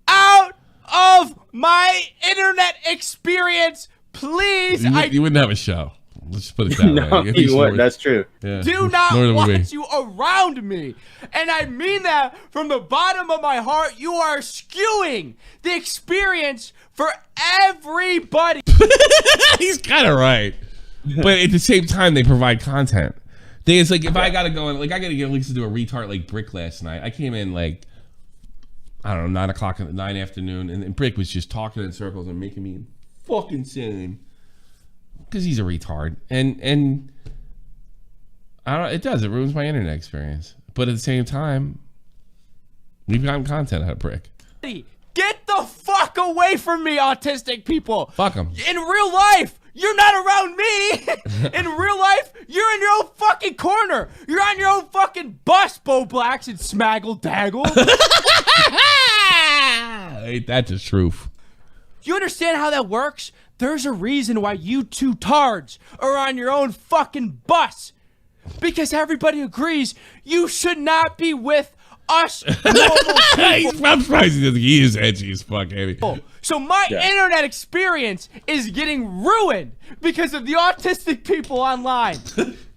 G: out of my internet experience, please.
C: You wouldn't have a show. Let's put it that
A: no,
C: way.
A: You wouldn't. That's true.
C: Yeah.
G: Do not want you around me. And I mean that from the bottom of my heart. You are skewing the experience for everybody.
C: He's kind of right. But at the same time, they provide content. It's like if I got to go and like I got to get Lisa to do a retard like Brick last night. I came in like, I don't know, 9 o'clock in the afternoon, and Brick was just talking in circles and making me fucking insane because he's a retard, and I don't. It ruins my internet experience. But at the same time, we've gotten content out of Brick.
G: Get the fuck away from me, autistic people.
C: Fuck them.
G: In real life, you're not around me. In real life, you're in your own fucking corner. You're on your own fucking bus, Bo Blacks and Smaggle Daggle.
C: Ain't that the truth?
G: You understand how that works? There's a reason why you two tards are on your own fucking bus. Because everybody agrees you should not be with us normal people.
C: I'm surprised he is edgy as fuck, Amy.
G: So my internet experience is getting ruined because of the autistic people online.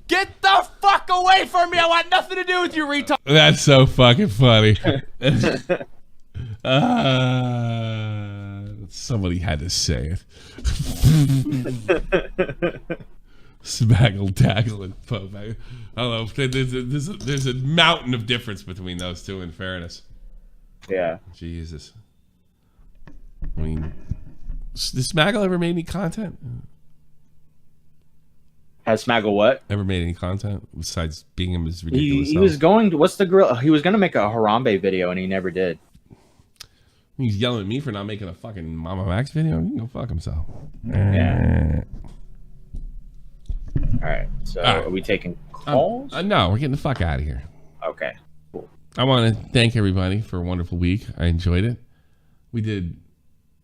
G: Get the fuck away from me! I want nothing to do with you, retard.
C: That's so fucking funny. Somebody had to say it. Smaggle, tackle, and poke. I don't know. There's a mountain of difference between those two, in fairness.
A: Yeah.
C: Jesus. I mean, did Smaggle ever made any content?
A: Has Smaggle what?
C: Ever made any content besides being him as ridiculous?
A: He was going to, what's the grill? He was going to make a Harambe video and he never did.
C: He's yelling at me for not making a fucking Mama Max video. He can go fuck himself.
A: Yeah. All right. So are we taking calls?
C: No, we're getting the fuck out of here.
A: Okay. Cool.
C: I want to thank everybody for a wonderful week. I enjoyed it. We did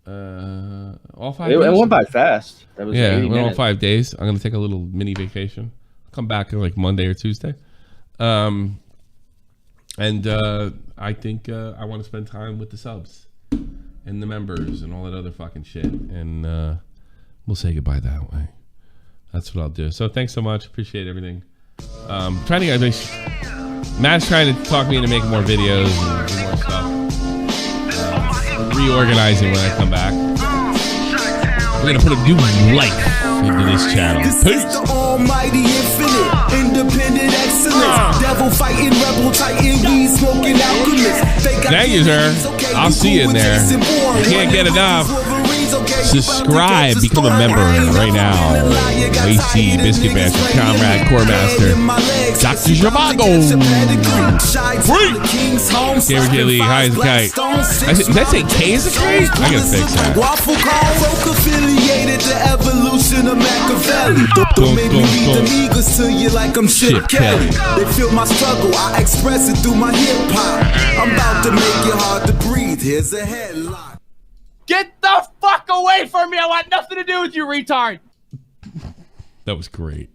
C: all 5 days.
A: It went by fast. That was 80
C: it went all
A: minutes.
C: 5 days. I'm going to take a little mini vacation. I'll come back on like Monday or Tuesday. And I think I want to spend time with the subs and the members and all that other fucking shit. And we'll say goodbye that way. That's what I'll do. So thanks so much. Appreciate everything. Trying to get Matt's trying to talk me into making more videos and do more stuff. Reorganizing when I come back. We're gonna put a new life into this channel.
B: This is the almighty infinite, independent excellence. Devil fighting, rebel titan, weed smoking alchemist.
C: Thank you, sir. I'll see you in there. You can't get enough. Subscribe, become a member right now. AC, Biscuit Bastard, Comrade, Core Master, Dr. Zhivago. Gamer J. Lee, high as a kite. Did that say K as a kite? I gotta fix that.
B: Waffle call, affiliated the evolution of Machiavelli. Don't make me read the eagles to you like I'm Chip Kelly. They feel my struggle, I express it through my hip hop. I'm about to make it hard to breathe. Here's a headline.
G: Get the fuck away from me! I want nothing to do with you, retard.
C: That was great.